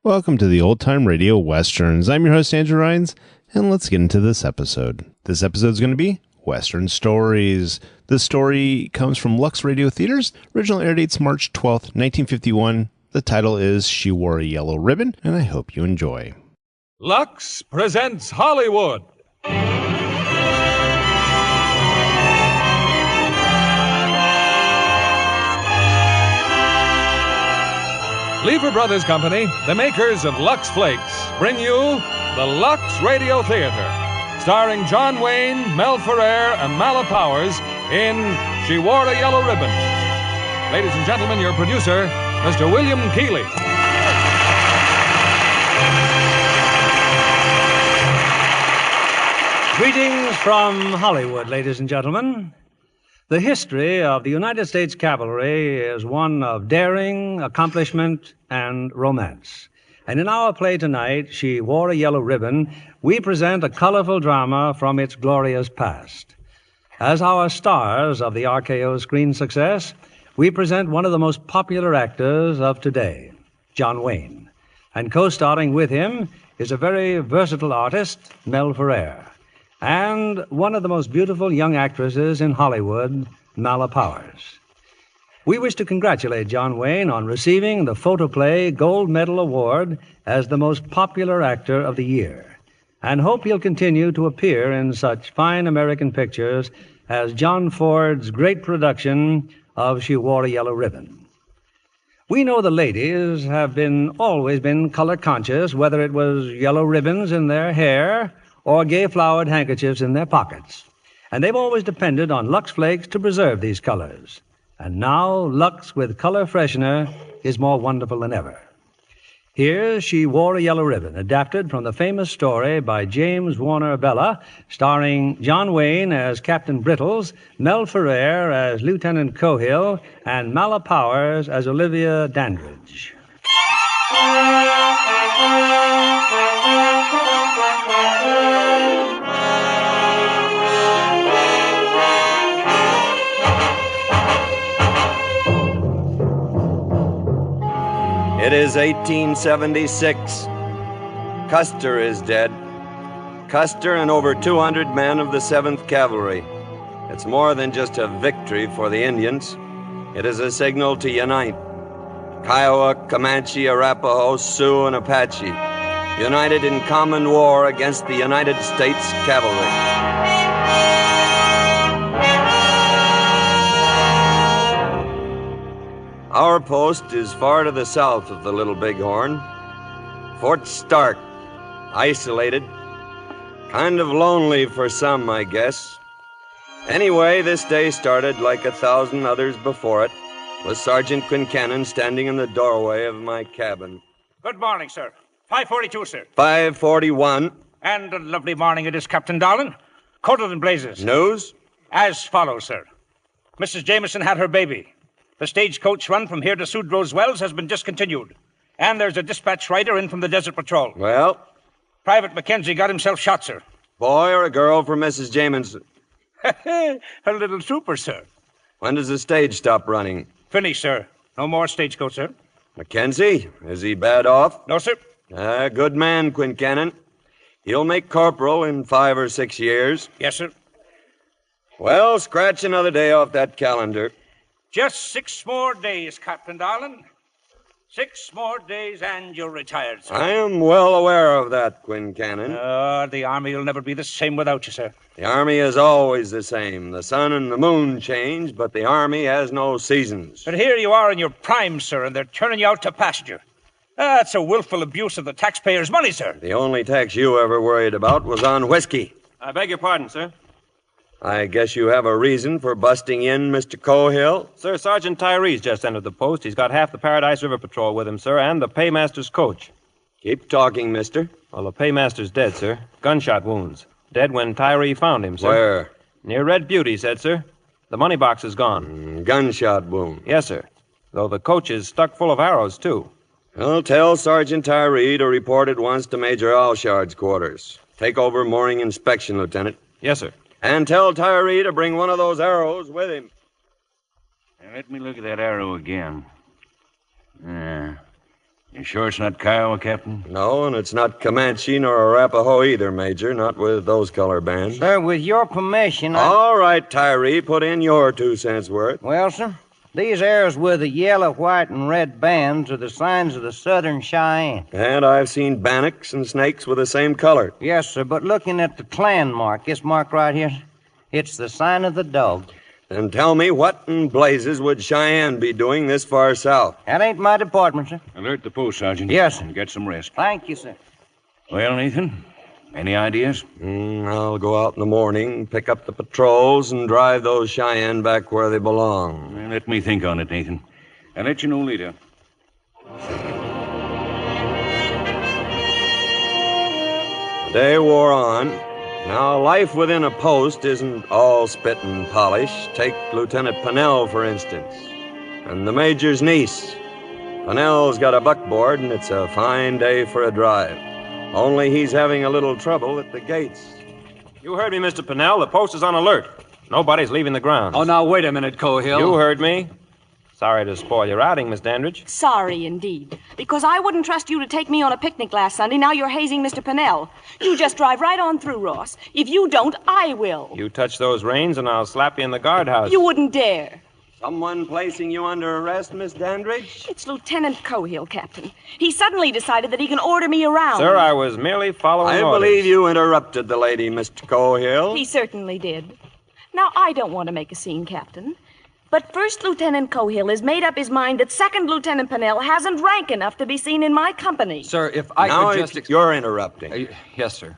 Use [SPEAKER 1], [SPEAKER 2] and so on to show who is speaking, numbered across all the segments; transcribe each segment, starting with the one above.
[SPEAKER 1] Welcome to the Old Time Radio Westerns. I'm your host, Andrew Rhynes, and let's get into this episode. This episode is going to be Western Stories. This story comes from Lux Radio Theaters. Original air date's March 12th, 1951. The title is She Wore a Yellow Ribbon, and I hope you enjoy.
[SPEAKER 2] Lux presents Hollywood. Lever Brothers Company, the makers of Lux Flakes, bring you the Lux Radio Theater, starring John Wayne, Mel Ferrer, and Mala Powers in She Wore a Yellow Ribbon. Ladies and gentlemen, your producer, Mr. William Keeley.
[SPEAKER 3] Greetings from Hollywood, ladies and gentlemen. The history of the United States Cavalry is one of daring, accomplishment, and romance. And in our play tonight, She Wore a Yellow Ribbon, we present a colorful drama from its glorious past. As our stars of the RKO screen success, we present one of the most popular actors of today, John Wayne. And co-starring with him is a very versatile artist, Mel Ferrer, and one of the most beautiful young actresses in Hollywood, Mala Powers. We wish to congratulate John Wayne on receiving the Photoplay Gold Medal Award as the most popular actor of the year, and hope he'll continue to appear in such fine American pictures as John Ford's great production of She Wore a Yellow Ribbon. We know the ladies have always been color conscious, whether it was yellow ribbons in their hair or gay flowered handkerchiefs in their pockets. And they've always depended on Lux Flakes to preserve these colors. And now Lux with color freshener is more wonderful than ever. Here's She Wore a Yellow Ribbon, adapted from the famous story by James Warner Bella, starring John Wayne as Captain Brittles, Mel Ferrer as Lieutenant Cohill, and Mala Powers as Olivia Dandridge.
[SPEAKER 4] It is 1876. Custer is dead. Custer and over 200 men of the 7th Cavalry. It's more than just a victory for the Indians. It is a signal to unite. Kiowa, Comanche, Arapaho, Sioux, and Apache, united in common war against the United States Cavalry. Our post is far to the south of the Little Bighorn. Fort Stark, isolated, kind of lonely for some, I guess. Anyway, this day started like 1,000 others before it, with Sergeant Quincannon standing in the doorway of my cabin.
[SPEAKER 5] Good morning, sir. 542, sir.
[SPEAKER 4] 541.
[SPEAKER 5] And a lovely morning it is, Captain Darlin. Coated in blazes.
[SPEAKER 4] News?
[SPEAKER 5] As follows, sir. Mrs. Jameson had her baby. The stagecoach run from here to Sudrow's Wells has been discontinued. And there's a dispatch rider in from the Desert Patrol.
[SPEAKER 4] Well?
[SPEAKER 5] Private Mackenzie got himself shot, sir.
[SPEAKER 4] Boy or a girl for Mrs. Jameson?
[SPEAKER 5] A little trooper, sir.
[SPEAKER 4] When does the stage stop running?
[SPEAKER 5] Finished, sir. No more stagecoach, sir.
[SPEAKER 4] Mackenzie? Is he bad off?
[SPEAKER 5] No, sir.
[SPEAKER 4] Good man, Quincannon. He'll make corporal in 5 or 6 years.
[SPEAKER 5] Yes, sir.
[SPEAKER 4] Well, scratch another day off that calendar.
[SPEAKER 5] Just 6 more days, Captain Darlin. 6 more days and you're retired, sir.
[SPEAKER 4] I am well aware of that, Quincannon.
[SPEAKER 5] The Army will never be the same without you, sir.
[SPEAKER 4] The Army is always the same. The sun and the moon change, but the Army has no seasons.
[SPEAKER 5] But here you are in your prime, sir, and they're turning you out to pasture. That's a willful abuse of the taxpayers' money, sir.
[SPEAKER 4] The only tax you ever worried about was on whiskey.
[SPEAKER 6] I beg your pardon, sir.
[SPEAKER 4] I guess you have a reason for busting in, Mr. Cohill?
[SPEAKER 6] Sir, Sergeant Tyree's just entered the post. He's got half the Paradise River Patrol with him, sir, and the paymaster's coach.
[SPEAKER 4] Keep talking, mister.
[SPEAKER 6] Well, the paymaster's dead, sir. Gunshot wounds. Dead when Tyree found him, sir.
[SPEAKER 4] Where?
[SPEAKER 6] Near Red Butte, he said, sir. The money box is gone.
[SPEAKER 4] Gunshot wound.
[SPEAKER 6] Yes, sir. Though the coach is stuck full of arrows, too.
[SPEAKER 4] Well, tell Sergeant Tyree to report at once to Major Allshard's quarters. Take over morning inspection, Lieutenant.
[SPEAKER 6] Yes, sir.
[SPEAKER 4] And tell Tyree to bring one of those arrows with him.
[SPEAKER 7] Now, let me look at that arrow again. You sure it's not Kiowa, Captain?
[SPEAKER 4] No, and it's not Comanche nor Arapaho either, Major. Not with those color bands.
[SPEAKER 8] Sir, with your permission,
[SPEAKER 4] All right, Tyree, put in your 2 cents worth.
[SPEAKER 8] Well, sir, these airs with the yellow, white, and red bands are the signs of the Southern Cheyenne.
[SPEAKER 4] And I've seen bannocks and snakes with the same color.
[SPEAKER 8] Yes, sir, but looking at the clan mark, this mark right here, it's the sign of the dog.
[SPEAKER 4] Then tell me, what in blazes would Cheyenne be doing this far south?
[SPEAKER 8] That ain't my department, sir.
[SPEAKER 7] Alert the post, Sergeant.
[SPEAKER 8] Yes, sir.
[SPEAKER 7] And get some rest.
[SPEAKER 8] Thank you, sir.
[SPEAKER 7] Well, Nathan, any ideas?
[SPEAKER 4] I'll go out in the morning, pick up the patrols, and drive those Cheyenne back where they belong.
[SPEAKER 7] Well, let me think on it, Nathan. I'll let you know later.
[SPEAKER 4] The day wore on. Now, life within a post isn't all spit and polish. Take Lieutenant Pennell, for instance, and the Major's niece. Pennell's got a buckboard, and it's a fine day for a drive. Only he's having a little trouble at the gates.
[SPEAKER 6] You heard me, Mr. Pennell. The post is on alert. Nobody's leaving the grounds.
[SPEAKER 9] Oh, now, wait a minute, Cohill.
[SPEAKER 6] You heard me. Sorry to spoil your outing, Miss Dandridge.
[SPEAKER 10] Sorry, indeed. Because I wouldn't trust you to take me on a picnic last Sunday. Now you're hazing Mr. Pennell. You just drive right on through, Ross. If you don't, I will.
[SPEAKER 6] You touch those reins and I'll slap you in the guardhouse.
[SPEAKER 10] You wouldn't dare.
[SPEAKER 4] Someone placing you under arrest, Miss Dandridge?
[SPEAKER 10] It's Lieutenant Cohill, Captain. He suddenly decided that he can order me around.
[SPEAKER 6] Sir, I was merely following
[SPEAKER 4] I
[SPEAKER 6] orders.
[SPEAKER 4] believe you interrupted the lady, Mr. Cohill.
[SPEAKER 10] He certainly did. Now, I don't want to make a scene, Captain. But First Lieutenant Cohill has made up his mind that Second Lieutenant Pennell hasn't rank enough to be seen in my company.
[SPEAKER 9] Sir, if I
[SPEAKER 4] now
[SPEAKER 9] could just...
[SPEAKER 4] you're interrupting.
[SPEAKER 9] Yes, sir.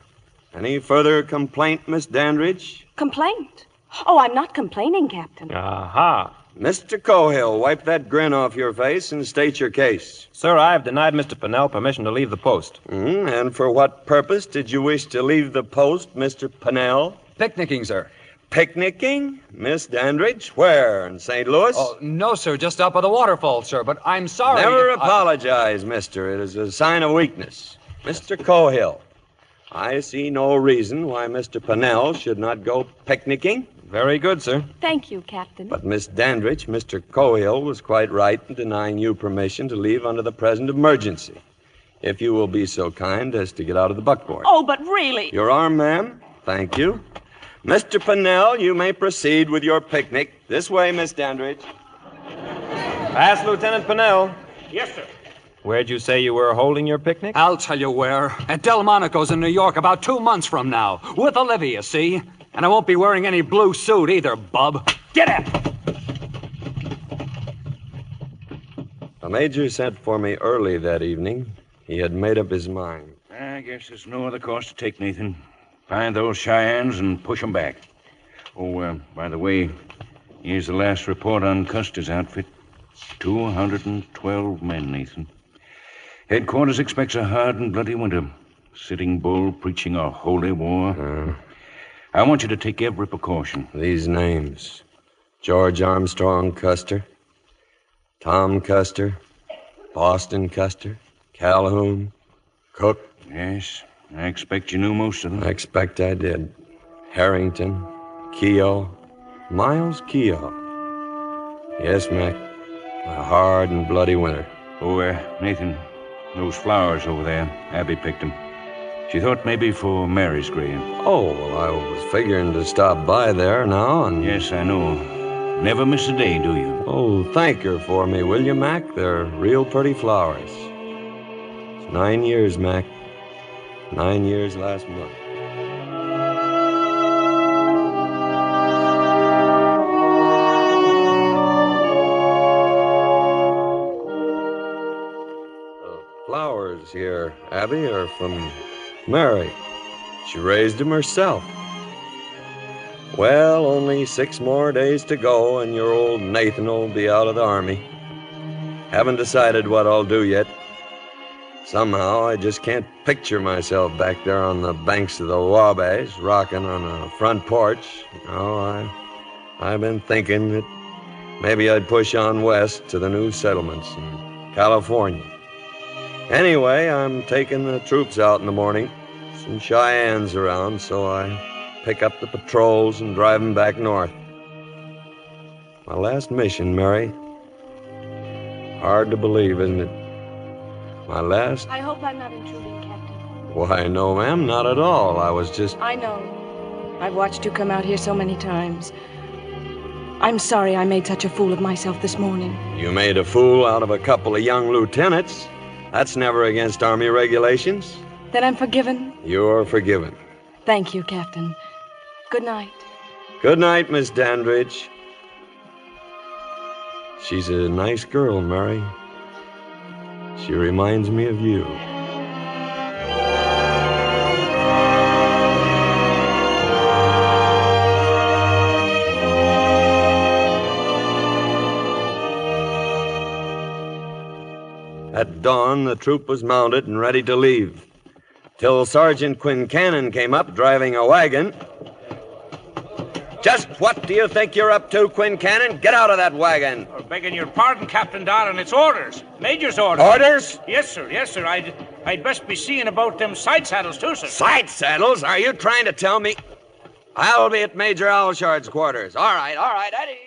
[SPEAKER 4] Any further complaint, Miss Dandridge?
[SPEAKER 10] Complaint? Oh, I'm not complaining, Captain.
[SPEAKER 6] Aha.
[SPEAKER 4] Mr. Cohill, wipe that grin off your face and state your case.
[SPEAKER 6] Sir, I've denied Mr. Pennell permission to leave the post.
[SPEAKER 4] And for what purpose did you wish to leave the post, Mr. Pennell?
[SPEAKER 9] Picnicking, sir.
[SPEAKER 4] Picnicking? Miss Dandridge? Where? In St. Louis?
[SPEAKER 9] Oh, no, sir. Just up at the waterfall, sir. But I'm sorry.
[SPEAKER 4] Never apologize, mister. It is a sign of weakness. Mr. Cohill, I see no reason why Mr. Pennell should not go picnicking.
[SPEAKER 6] Very good, sir.
[SPEAKER 10] Thank you, Captain.
[SPEAKER 4] But Miss Dandridge, Mr. Cohill was quite right in denying you permission to leave under the present emergency. If you will be so kind as to get out of the buckboard.
[SPEAKER 10] Oh, but really...
[SPEAKER 4] Your arm, ma'am. Thank you. Mr. Pennell, you may proceed with your picnic. This way, Miss Dandridge.
[SPEAKER 6] Pass, Lieutenant Pennell.
[SPEAKER 5] Yes, sir.
[SPEAKER 6] Where'd you say you were holding your picnic?
[SPEAKER 9] I'll tell you where. At Delmonico's in New York about 2 months from now. With Olivia, see? And I won't be wearing any blue suit either, bub. Get it!
[SPEAKER 4] The Major sent for me early that evening. He had made up his mind.
[SPEAKER 7] I guess there's no other course to take, Nathan. Find those Cheyennes and push them back. Oh, by the way, here's the last report on Custer's outfit. 212 men, Nathan. Headquarters expects a hard and bloody winter. Sitting Bull preaching a holy war. I want you to take every precaution.
[SPEAKER 4] These names. George Armstrong Custer, Tom Custer, Boston Custer, Calhoun, Cook.
[SPEAKER 7] Yes, I expect you knew most of them.
[SPEAKER 4] I expect I did. Harrington, Keogh, Miles Keogh. Yes, Mac. A hard and bloody winter.
[SPEAKER 7] Oh, Nathan, those flowers over there, Abby picked them. She thought maybe for Mary's grave.
[SPEAKER 4] Oh, well, I was figuring to stop by there now and...
[SPEAKER 7] Yes, I know. Never miss a day, do you?
[SPEAKER 4] Oh, thank her for me, will you, Mac? They're real pretty flowers. It's 9 years, Mac. 9 years last month. The flowers here, Abby, are from Mary. She raised them herself. Well, only 6 more days to go, and your old Nathan will be out of the Army. Haven't decided what I'll do yet. Somehow, I just can't picture myself back there on the banks of the Wabash, rocking on a front porch. No, I've been thinking that maybe I'd push on west to the new settlements in California. Anyway, I'm taking the troops out in the morning. Some Cheyennes around, so I pick up the patrols and drive them back north. My last mission, Mary. Hard to believe, isn't it? My last?
[SPEAKER 10] I hope I'm not intruding, Captain.
[SPEAKER 4] Why, no, ma'am, not at all. I was just...
[SPEAKER 10] I know. I've watched you come out here so many times. I'm sorry I made such a fool of myself this morning.
[SPEAKER 4] You made a fool out of a couple of young lieutenants. That's never against Army regulations.
[SPEAKER 10] Then I'm forgiven?
[SPEAKER 4] You're forgiven.
[SPEAKER 10] Thank you, Captain. Good night.
[SPEAKER 4] Good night, Miss Dandridge. She's a nice girl, Mary. She reminds me of you. At dawn, the troop was mounted and ready to leave, till Sergeant Quincannon came up driving a wagon. Just what do you think you're up to, Quincannon? Get out of that wagon.
[SPEAKER 5] Oh, begging your pardon, Captain Darlin, it's orders. Major's orders.
[SPEAKER 4] Orders?
[SPEAKER 5] Yes, sir, yes, sir. I'd best be seeing about them side saddles, too, sir.
[SPEAKER 4] Side saddles? Are you trying to tell me? I'll be at Major Allshard's quarters. All right, Eddie.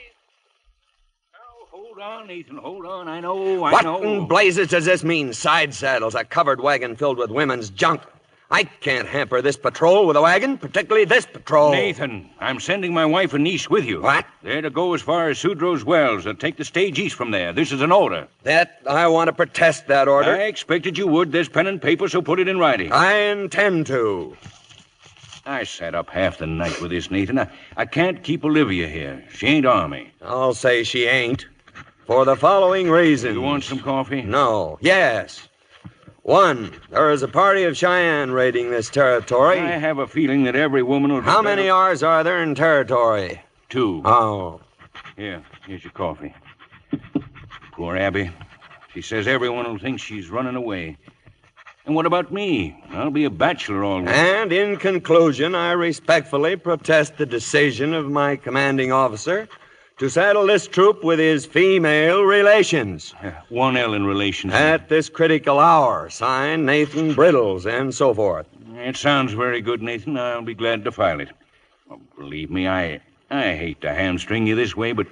[SPEAKER 7] Hold on, Nathan, hold on. I know.
[SPEAKER 4] What in blazes does this mean, side saddles? A covered wagon filled with women's junk. I can't hamper this patrol with a wagon, particularly this patrol.
[SPEAKER 7] Nathan, I'm sending my wife and niece with you.
[SPEAKER 4] What?
[SPEAKER 7] They're to go as far as Sudrow's Wells and take the stage east from there. This is an order.
[SPEAKER 4] I want to protest that order.
[SPEAKER 7] I expected you would. There's pen and paper, so put it in writing.
[SPEAKER 4] I intend to.
[SPEAKER 7] I sat up half the night with this, Nathan. I can't keep Olivia here. She ain't Army.
[SPEAKER 4] I'll say she ain't. For the following reasons.
[SPEAKER 7] You want some coffee?
[SPEAKER 4] No. Yes. 1, there is a party of Cheyenne raiding this territory.
[SPEAKER 7] I have a feeling that every woman will...
[SPEAKER 4] How many R's are there in territory?
[SPEAKER 7] 2.
[SPEAKER 4] Oh.
[SPEAKER 7] Here's your coffee. Poor Abby. She says everyone will think she's running away. And what about me? I'll be a bachelor all week.
[SPEAKER 4] And in conclusion, I respectfully protest the decision of my commanding officer to saddle this troop with his female relations.
[SPEAKER 7] 1 L in relations.
[SPEAKER 4] At this critical hour. Signed, Nathan Briddles, and so forth.
[SPEAKER 7] It sounds very good, Nathan. I'll be glad to file it. Oh, believe me, I hate to hamstring you this way, but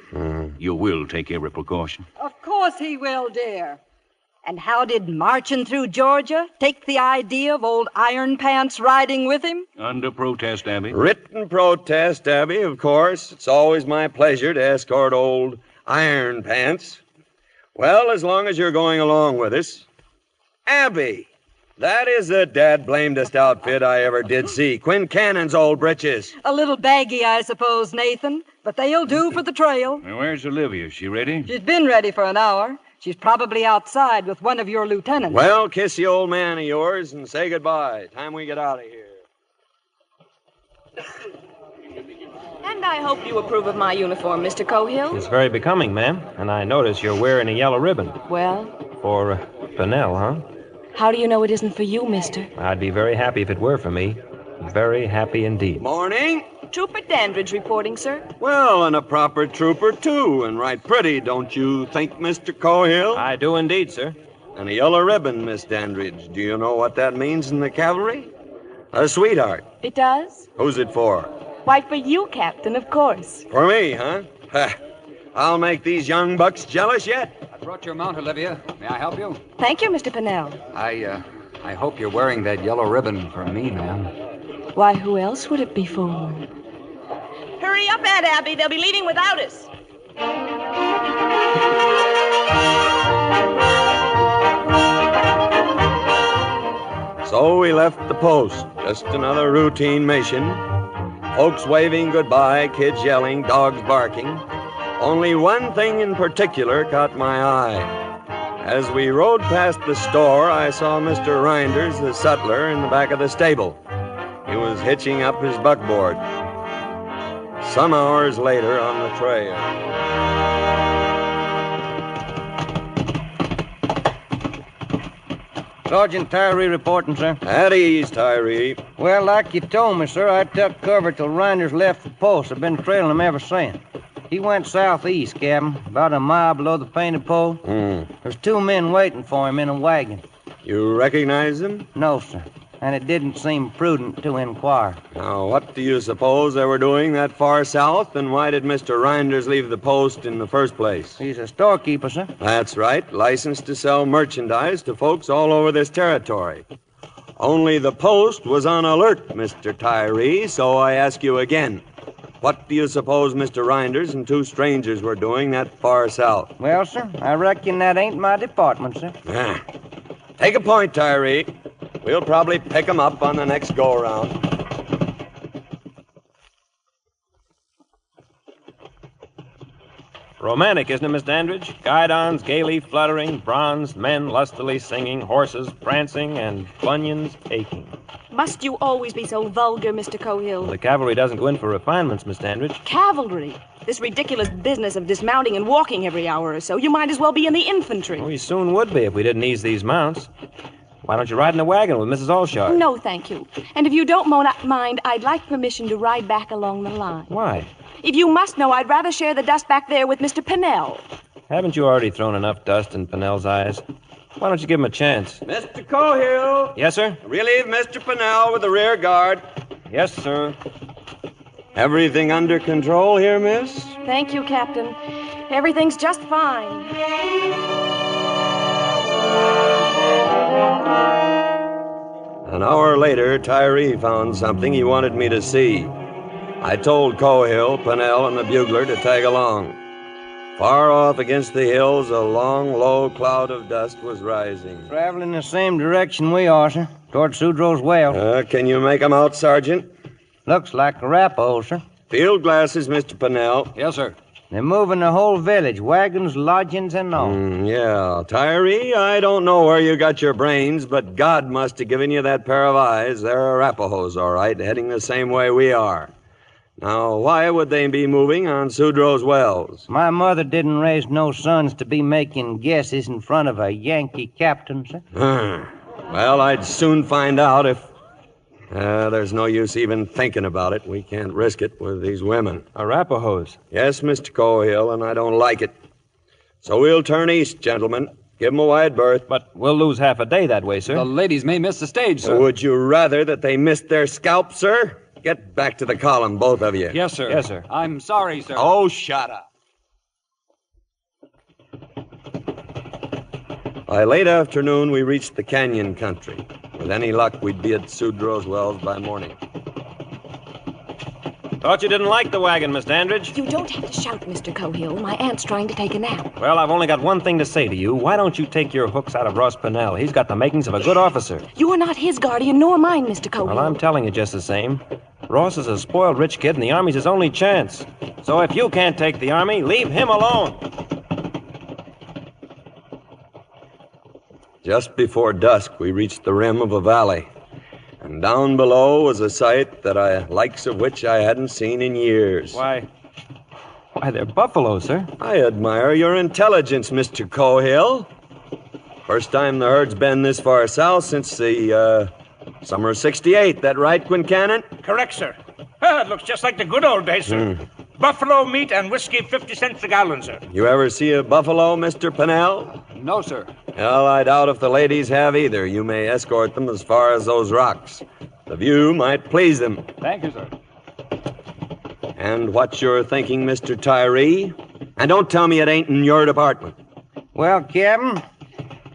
[SPEAKER 7] you will take every precaution.
[SPEAKER 11] Of course he will, dear. And how did marching through Georgia take the idea of old Iron Pants riding with him?
[SPEAKER 7] Under protest, Abby.
[SPEAKER 4] Written protest, Abby, of course. It's always my pleasure to escort old Iron Pants. Well, as long as you're going along with us. Abby, that is the dad-blamedest outfit I ever did see. Quincannon's old britches.
[SPEAKER 11] A little baggy, I suppose, Nathan, but they'll do for the trail.
[SPEAKER 7] Now, where's Olivia? Is she ready?
[SPEAKER 11] She's been ready for an hour. She's probably outside with one of your lieutenants.
[SPEAKER 4] Well, kiss the old man of yours and say goodbye. Time we get out of here.
[SPEAKER 10] And I hope you approve of my uniform, Mr. Cohill.
[SPEAKER 6] It's very becoming, ma'am. And I notice you're wearing a yellow ribbon.
[SPEAKER 10] Well?
[SPEAKER 6] For Pennell, huh?
[SPEAKER 10] How do you know it isn't for you, mister?
[SPEAKER 6] I'd be very happy if it were for me. Very happy indeed.
[SPEAKER 4] Morning.
[SPEAKER 10] Trooper Dandridge reporting, sir.
[SPEAKER 4] Well, and a proper trooper, too, and right pretty, don't you think, Mr. Cohill?
[SPEAKER 6] I do indeed, sir.
[SPEAKER 4] And a yellow ribbon, Miss Dandridge. Do you know what that means in the cavalry? A sweetheart.
[SPEAKER 10] It does?
[SPEAKER 4] Who's it for?
[SPEAKER 10] Why, for you, Captain, of course.
[SPEAKER 4] For me, huh? I'll make these young bucks jealous yet.
[SPEAKER 9] I brought your mount, Olivia. May I help you?
[SPEAKER 10] Thank you, Mr. Pennell.
[SPEAKER 9] I hope you're wearing that yellow ribbon for me, ma'am.
[SPEAKER 10] Why, who else would it be for? Hurry up, Aunt Abby. They'll be leaving without us.
[SPEAKER 4] So we left the post. Just another routine mission. Folks waving goodbye, kids yelling, dogs barking. Only one thing in particular caught my eye. As we rode past the store, I saw Mr. Reinders, the sutler, in the back of the stable. He was hitching up his buckboard. Some hours later on the trail.
[SPEAKER 8] Sergeant Tyree reporting, sir.
[SPEAKER 4] At ease, Tyree.
[SPEAKER 8] Well, like you told me, sir, I took cover till Reinders left the post. I've been trailing him ever since. He went southeast, Captain, about a mile below the painted pole. There's 2 men waiting for him in a wagon.
[SPEAKER 4] You recognize them?
[SPEAKER 8] No, sir. and it didn't seem prudent to inquire.
[SPEAKER 4] Now, what do you suppose they were doing that far south, and why did Mr. Rynders leave the post in the first place?
[SPEAKER 8] He's a storekeeper, sir.
[SPEAKER 4] That's right, licensed to sell merchandise to folks all over this territory. Only the post was on alert, Mr. Tyree, so I ask you again. What do you suppose Mr. Rynders and two strangers were doing that far south?
[SPEAKER 8] Well, sir, I reckon that ain't my department, sir.
[SPEAKER 4] Take a point, Tyree. We'll probably pick 'em up on the next go-around.
[SPEAKER 6] Romantic, isn't it, Miss Dandridge? Guidons gaily fluttering, bronzed men lustily singing, horses prancing, and bunions aching.
[SPEAKER 10] Must you always be so vulgar, Mr. Cohill?
[SPEAKER 6] The cavalry doesn't go in for refinements, Miss Dandridge.
[SPEAKER 10] Cavalry? This ridiculous business of dismounting and walking every hour or so. You might as well be in the infantry.
[SPEAKER 6] We soon would be if we didn't ease these mounts. Why don't you ride in a wagon with Mrs. Allshard?
[SPEAKER 10] No, thank you. And if you don't mind, I'd like permission to ride back along the line.
[SPEAKER 6] Why?
[SPEAKER 10] If you must know, I'd rather share the dust back there with Mr. Pennell.
[SPEAKER 6] Haven't you already thrown enough dust in Pennell's eyes? Why don't you give him a chance?
[SPEAKER 4] Mr. Cohill!
[SPEAKER 6] Yes, sir?
[SPEAKER 4] Relieve Mr. Pennell with the rear guard.
[SPEAKER 6] Yes, sir.
[SPEAKER 4] Everything under control here, miss?
[SPEAKER 10] Thank you, Captain. Everything's just fine.
[SPEAKER 4] An hour later, Tyree found something he wanted me to see. I told Cohill, Pennell, and the bugler to tag along. Far off against the hills, a long, low cloud of dust was rising.
[SPEAKER 8] Traveling the same direction we are, sir, toward Sudrow's well.
[SPEAKER 4] Can you make 'em out, Sergeant?
[SPEAKER 8] Looks like Arapaho, sir.
[SPEAKER 4] Field glasses, Mr. Pennell.
[SPEAKER 9] Yes, sir.
[SPEAKER 8] They're moving the whole village, wagons, lodgings, and all.
[SPEAKER 4] Yeah. Tyree, I don't know where you got your brains, but God must have given you that pair of eyes. They're Arapahoes, all right, heading the same way we are. Now, why would they be moving on Sudrow's wells?
[SPEAKER 8] My mother didn't raise no sons to be making guesses in front of a Yankee captain, sir.
[SPEAKER 4] Well, I'd soon find out if... there's no use even thinking about it. We can't risk it with these women.
[SPEAKER 6] Arapahoes?
[SPEAKER 4] Yes, Mr. Cohill, and I don't like it. So we'll turn east, gentlemen. Give 'em a wide berth.
[SPEAKER 6] But we'll lose half a day that way, sir.
[SPEAKER 9] The ladies may miss the stage, sir.
[SPEAKER 4] Would you rather that they missed their scalp, sir? Get back to the column, both of you.
[SPEAKER 9] Yes, sir.
[SPEAKER 6] Yes, sir.
[SPEAKER 9] I'm sorry, sir.
[SPEAKER 4] Oh, shut up. By late afternoon, we reached the canyon country. With any luck, we'd be at Sudrow's wells by morning.
[SPEAKER 6] Thought you didn't like the wagon, Miss Dandridge.
[SPEAKER 10] You don't have to shout, Mr. Cohill. My aunt's trying to take a nap.
[SPEAKER 6] Well, I've only got one thing to say to you. Why don't you take your hooks out of Ross Pennell? He's got the makings of a good officer.
[SPEAKER 10] You are not his guardian, nor mine, Mr. Cohill.
[SPEAKER 6] Well, I'm telling you just the same. Ross is a spoiled rich kid, and the Army's his only chance. So if you can't take the Army, leave him alone.
[SPEAKER 4] Just before dusk, we reached the rim of a valley. And down below was a sight likes of which I hadn't seen in years.
[SPEAKER 6] Why, they're buffalo, sir.
[SPEAKER 4] I admire your intelligence, Mr. Cohill. First time the herd's been this far south since the, summer of '68. That right, Quincannon?
[SPEAKER 5] Correct, sir. It looks just like the good old days, sir. Buffalo meat and whiskey 50 cents a gallon, sir.
[SPEAKER 4] You ever see a buffalo, Mr. Pennell?
[SPEAKER 9] No, sir.
[SPEAKER 4] Well, I doubt if the ladies have either. You may escort them as far as those rocks. The view might please them.
[SPEAKER 9] Thank you, sir.
[SPEAKER 4] And what you're thinking, Mr. Tyree? And don't tell me it ain't in your department.
[SPEAKER 8] Well, Captain,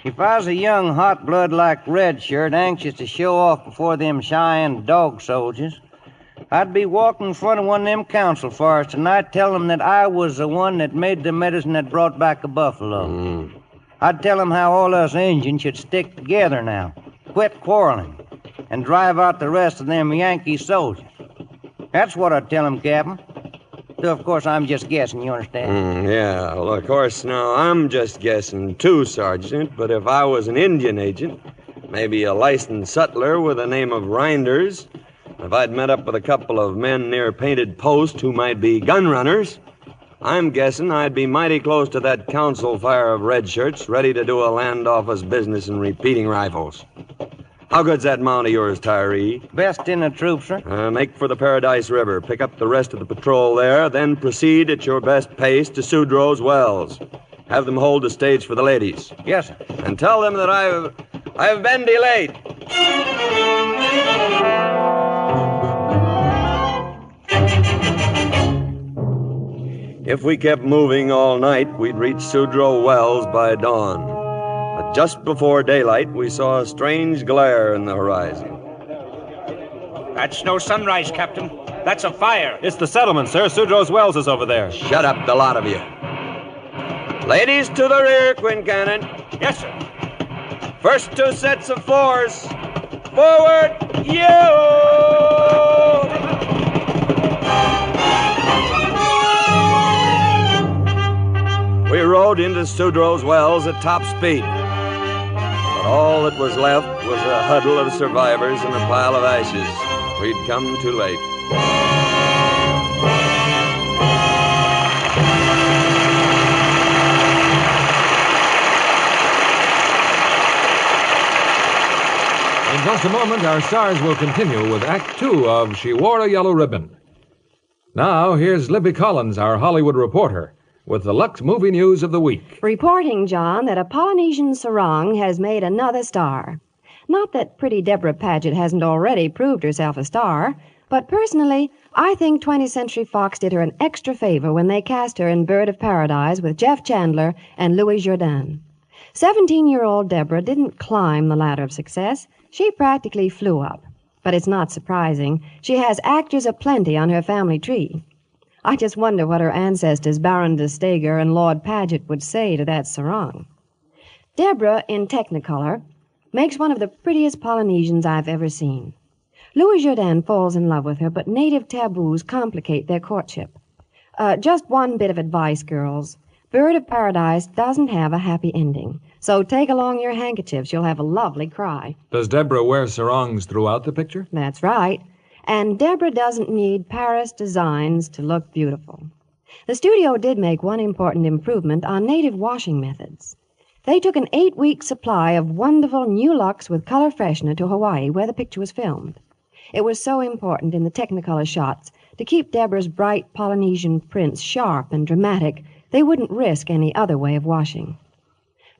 [SPEAKER 8] if I was a young hot blood like Redshirt, anxious to show off before them Cheyenne dog soldiers, I'd be walking in front of one of them council fires tonight telling them that I was the one that made the medicine that brought back a buffalo. I'd tell them how all us Indians should stick together now, quit quarreling, and drive out the rest of them Yankee soldiers. That's what I'd tell them, Captain. So, of course, I'm just guessing, you understand?
[SPEAKER 4] Yeah, well, of course, now, I'm just guessing too, Sergeant, but if I was an Indian agent, maybe a licensed sutler with the name of Rynders, if I'd met up with a couple of men near Painted Post who might be gun runners, I'm guessing I'd be mighty close to that council fire of red shirts, ready to do a land office business in repeating rifles. How good's that mount of yours, Tyree?
[SPEAKER 8] Best in the troop, sir.
[SPEAKER 4] Make for the Paradise River. Pick up the rest of the patrol there, then proceed at your best pace to Sudrow's wells. Have them hold the stage for the ladies.
[SPEAKER 8] Yes, sir.
[SPEAKER 4] And tell them that I've been delayed. If we kept moving all night, we'd reach Sudrow Wells by dawn. But just before daylight, we saw a strange glare in the horizon.
[SPEAKER 5] That's no sunrise, Captain. That's a fire.
[SPEAKER 6] It's the settlement, sir. Sudrow's Wells is over there.
[SPEAKER 4] Shut up, the lot of you. Ladies to the rear, Quincannon.
[SPEAKER 5] Yes, sir.
[SPEAKER 4] First 2 sets of 4s. Forward, you! We rode into Sudrow's Wells at top speed. But all that was left was a huddle of survivors and a pile of ashes. We'd come too late.
[SPEAKER 2] In just a moment, our stars will continue with Act 2 of She Wore a Yellow Ribbon. Now, here's Libby Collins, our Hollywood reporter, with the Lux Movie News of the week.
[SPEAKER 12] Reporting, John, that a Polynesian sarong has made another star. Not that pretty Deborah Paget hasn't already proved herself a star, but personally, I think 20th Century Fox did her an extra favor when they cast her in Bird of Paradise with Jeff Chandler and Louis Jourdan. 17-year-old Deborah didn't climb the ladder of success. She practically flew up. But it's not surprising. She has actors aplenty on her family tree. I just wonder what her ancestors, Baron de Steger and Lord Paget, would say to that sarong. Deborah, in Technicolor, makes one of the prettiest Polynesians I've ever seen. Louis Jourdan falls in love with her, but native taboos complicate their courtship. Just one bit of advice, girls. Bird of Paradise doesn't have a happy ending, so take along your handkerchiefs. You'll have a lovely cry.
[SPEAKER 2] Does Deborah wear sarongs throughout the picture?
[SPEAKER 12] That's right. And Deborah doesn't need Paris designs to look beautiful. The studio did make one important improvement on native washing methods. They took an 8-week supply of wonderful new Lux with color freshener to Hawaii, where the picture was filmed. It was so important in the Technicolor shots to keep Deborah's bright Polynesian prints sharp and dramatic, they wouldn't risk any other way of washing.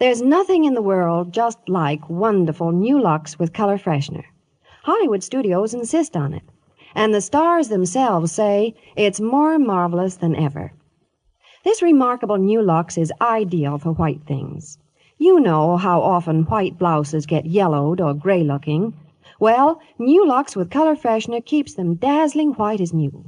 [SPEAKER 12] There's nothing in the world just like wonderful new Lux with color freshener. Hollywood studios insist on it, and the stars themselves say it's more marvelous than ever. This remarkable new Lux is ideal for white things. You know how often white blouses get yellowed or gray-looking. Well, new Lux with color freshener keeps them dazzling white as new.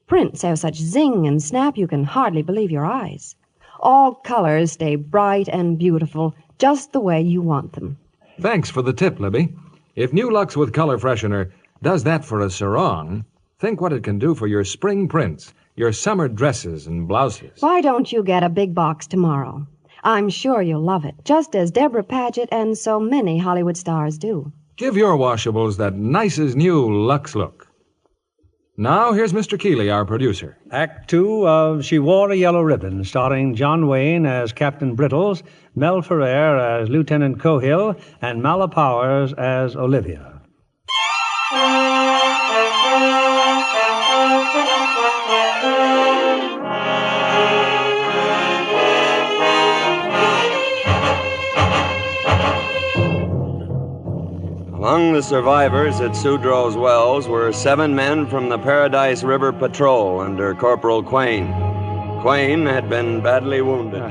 [SPEAKER 12] Prints have such zing and snap you can hardly believe your eyes. All colors stay bright and beautiful, just the way you want them.
[SPEAKER 2] Thanks for the tip, Libby. If New Lux with color freshener does that for a sarong, think what it can do for your spring prints, your summer dresses and blouses.
[SPEAKER 12] Why don't you get a big box tomorrow? I'm sure you'll love it, just as Deborah Paget and so many Hollywood stars do.
[SPEAKER 2] Give your washables that Neise's new Lux look. Now, here's Mr. Keeley, our producer.
[SPEAKER 3] Act 2 of She Wore a Yellow Ribbon, starring John Wayne as Captain Brittles, Mel Ferrer as Lieutenant Cohill, and Mala Powers as Olivia.
[SPEAKER 4] Among the survivors at Sudrow's Wells were 7 men from the Paradise River Patrol under Corporal Quain. Quain had been badly wounded.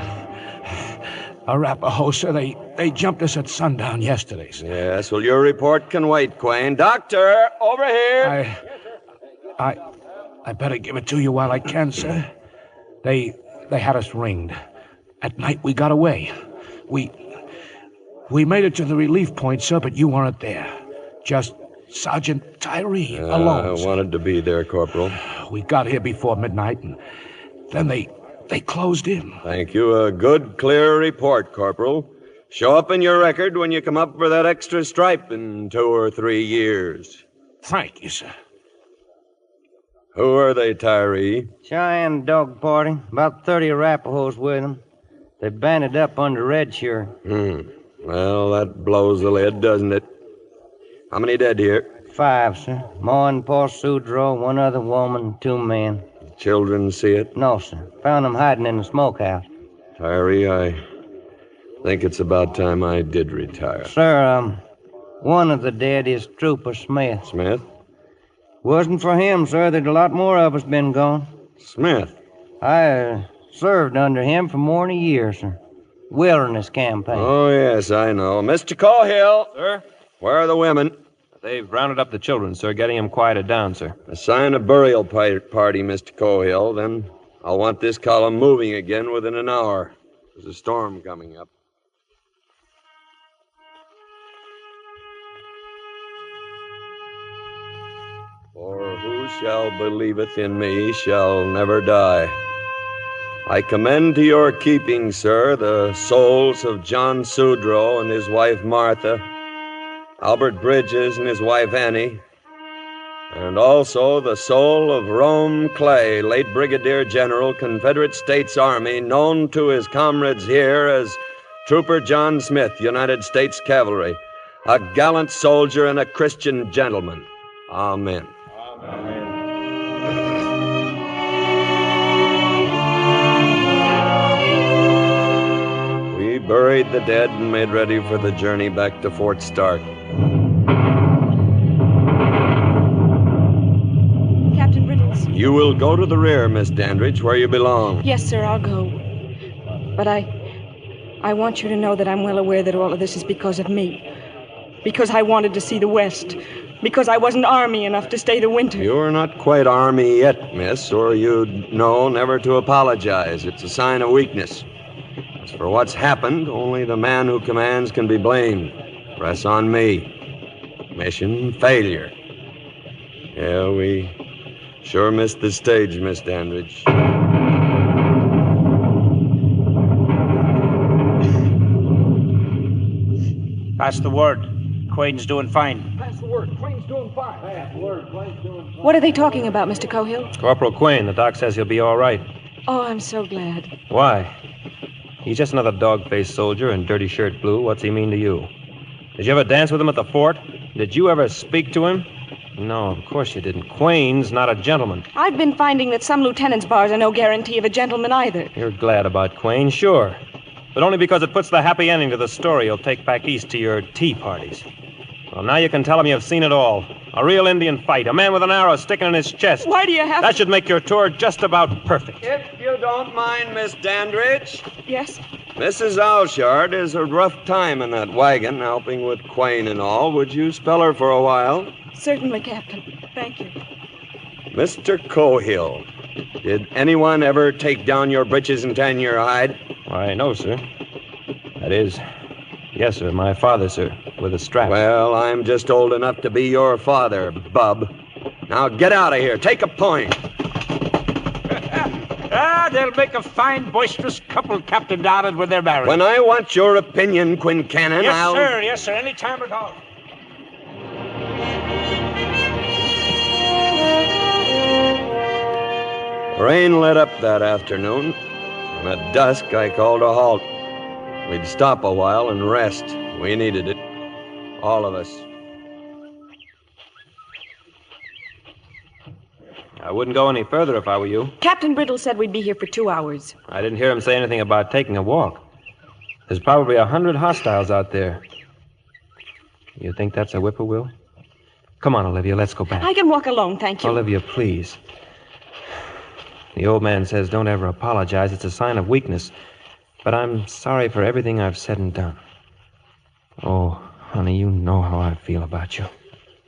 [SPEAKER 7] Arapaho, sir, they jumped us at sundown yesterday, sir.
[SPEAKER 4] Yes, well, your report can wait, Quain. Doctor, over here.
[SPEAKER 7] I better give it to you while I can, sir. They had us ringed. At night, we got away. We made it to the relief point, sir, but you weren't there. Just Sergeant Tyree alone,
[SPEAKER 4] I wanted to be there, Corporal.
[SPEAKER 7] We got here before midnight, and then they closed in.
[SPEAKER 4] Thank you. A good, clear report, Corporal. Show up in your record when you come up for that extra stripe in 2 or 3 years.
[SPEAKER 7] Thank you, sir.
[SPEAKER 4] Who are they, Tyree?
[SPEAKER 8] Cheyenne dog party. About 30 Arapahoes with them. They banded up under Red Shirt.
[SPEAKER 4] Well, that blows the lid, doesn't it? How many dead here?
[SPEAKER 8] 5, sir. Ma and Pa Sudrow, 1 other woman, 2 men.
[SPEAKER 4] Children see it?
[SPEAKER 8] No, sir. Found them hiding in the smokehouse.
[SPEAKER 4] Tyree, I think it's about time I did retire.
[SPEAKER 8] Sir, one of the dead is Trooper Smith.
[SPEAKER 4] Smith?
[SPEAKER 8] Wasn't for him, sir, there'd a lot more of us been gone.
[SPEAKER 4] Smith?
[SPEAKER 8] I Served under him for more than a year, sir. Wilderness campaign.
[SPEAKER 4] Oh, yes, I know. Mr. Cohill.
[SPEAKER 6] Sir?
[SPEAKER 4] Where are the women?
[SPEAKER 6] They've rounded up the children, sir, getting them quieted down, sir.
[SPEAKER 4] Assign a burial party, Mr. Cohill. Then I'll want this column moving again within an hour. There's a storm coming up. For who shall believeth in me shall never die. I commend to your keeping, sir, the souls of John Sudrow and his wife Martha, Albert Bridges and his wife Annie, and also the soul of Rome Clay, late Brigadier General, Confederate States Army, known to his comrades here as Trooper John Smith, United States Cavalry, a gallant soldier and a Christian gentleman. Amen. We buried the dead and made ready for the journey back to Fort Stark.
[SPEAKER 10] Captain Brittles.
[SPEAKER 4] You will go to the rear, Miss Dandridge, where you belong.
[SPEAKER 10] Yes, sir, I'll go. But I want you to know that I'm well aware that all of this is because of me. Because I wanted to see the West. Because I wasn't Army enough to stay the winter.
[SPEAKER 4] You're not quite Army yet, miss, or you'd know never to apologize. It's a sign of weakness. As for what's happened, only the man who commands can be blamed. Press on me. Mission failure. Yeah, we sure missed the stage, Miss Dandridge.
[SPEAKER 5] Pass the word. Quain's doing fine.
[SPEAKER 9] Pass the word. Quain's doing fine. Pass the word. Quain's doing fine.
[SPEAKER 10] What are they talking about, Mr. Cohill?
[SPEAKER 6] Corporal Quain, the doc says he'll be all right.
[SPEAKER 10] Oh, I'm so glad.
[SPEAKER 6] Why? He's just another dog-faced soldier in dirty shirt blue. What's he mean to you? Did you ever dance with him at the fort? Did you ever speak to him? No, of course you didn't. Quain's not a gentleman.
[SPEAKER 10] I've been finding that some lieutenants' bars are no guarantee of a gentleman either.
[SPEAKER 6] You're glad about Quain, sure. But only because it puts the happy ending to the story you'll take back east to your tea parties. Well, now you can tell him you've seen it all. A real Indian fight, a man with an arrow sticking in his chest.
[SPEAKER 10] Why do you have
[SPEAKER 6] That should make your tour just about perfect.
[SPEAKER 4] If you don't mind, Miss Dandridge.
[SPEAKER 10] Yes?
[SPEAKER 4] Mrs. Allshard is a rough time in that wagon, helping with Quain and all. Would you spell her for a while?
[SPEAKER 10] Certainly, Captain. Thank you.
[SPEAKER 4] Mr. Cohill, did anyone ever take down your breeches and tan your hide?
[SPEAKER 6] Why, no, sir. That is, yes, sir, my father, sir, with a strap.
[SPEAKER 4] Well, I'm just old enough to be your father, bub. Now get out of here. Take a point.
[SPEAKER 5] They'll make a fine, boisterous couple, Captain Dodd, when they're married.
[SPEAKER 4] When I want your opinion, Quincannon, I'll...
[SPEAKER 5] Yes, sir, any time at all.
[SPEAKER 4] Rain let up that afternoon, and at dusk I called a halt. We'd stop a while and rest. We needed it. All of us.
[SPEAKER 6] I wouldn't go any further if I were you.
[SPEAKER 10] Captain Brittle said we'd be here for 2 hours.
[SPEAKER 6] I didn't hear him say anything about taking a walk. There's probably 100 hostiles out there. You think that's a whippoorwill? Come on, Olivia, let's go back.
[SPEAKER 10] I can walk alone, thank you.
[SPEAKER 6] Olivia, please. The old man says don't ever apologize. It's a sign of weakness. But I'm sorry for everything I've said and done. Oh, honey, you know how I feel about you.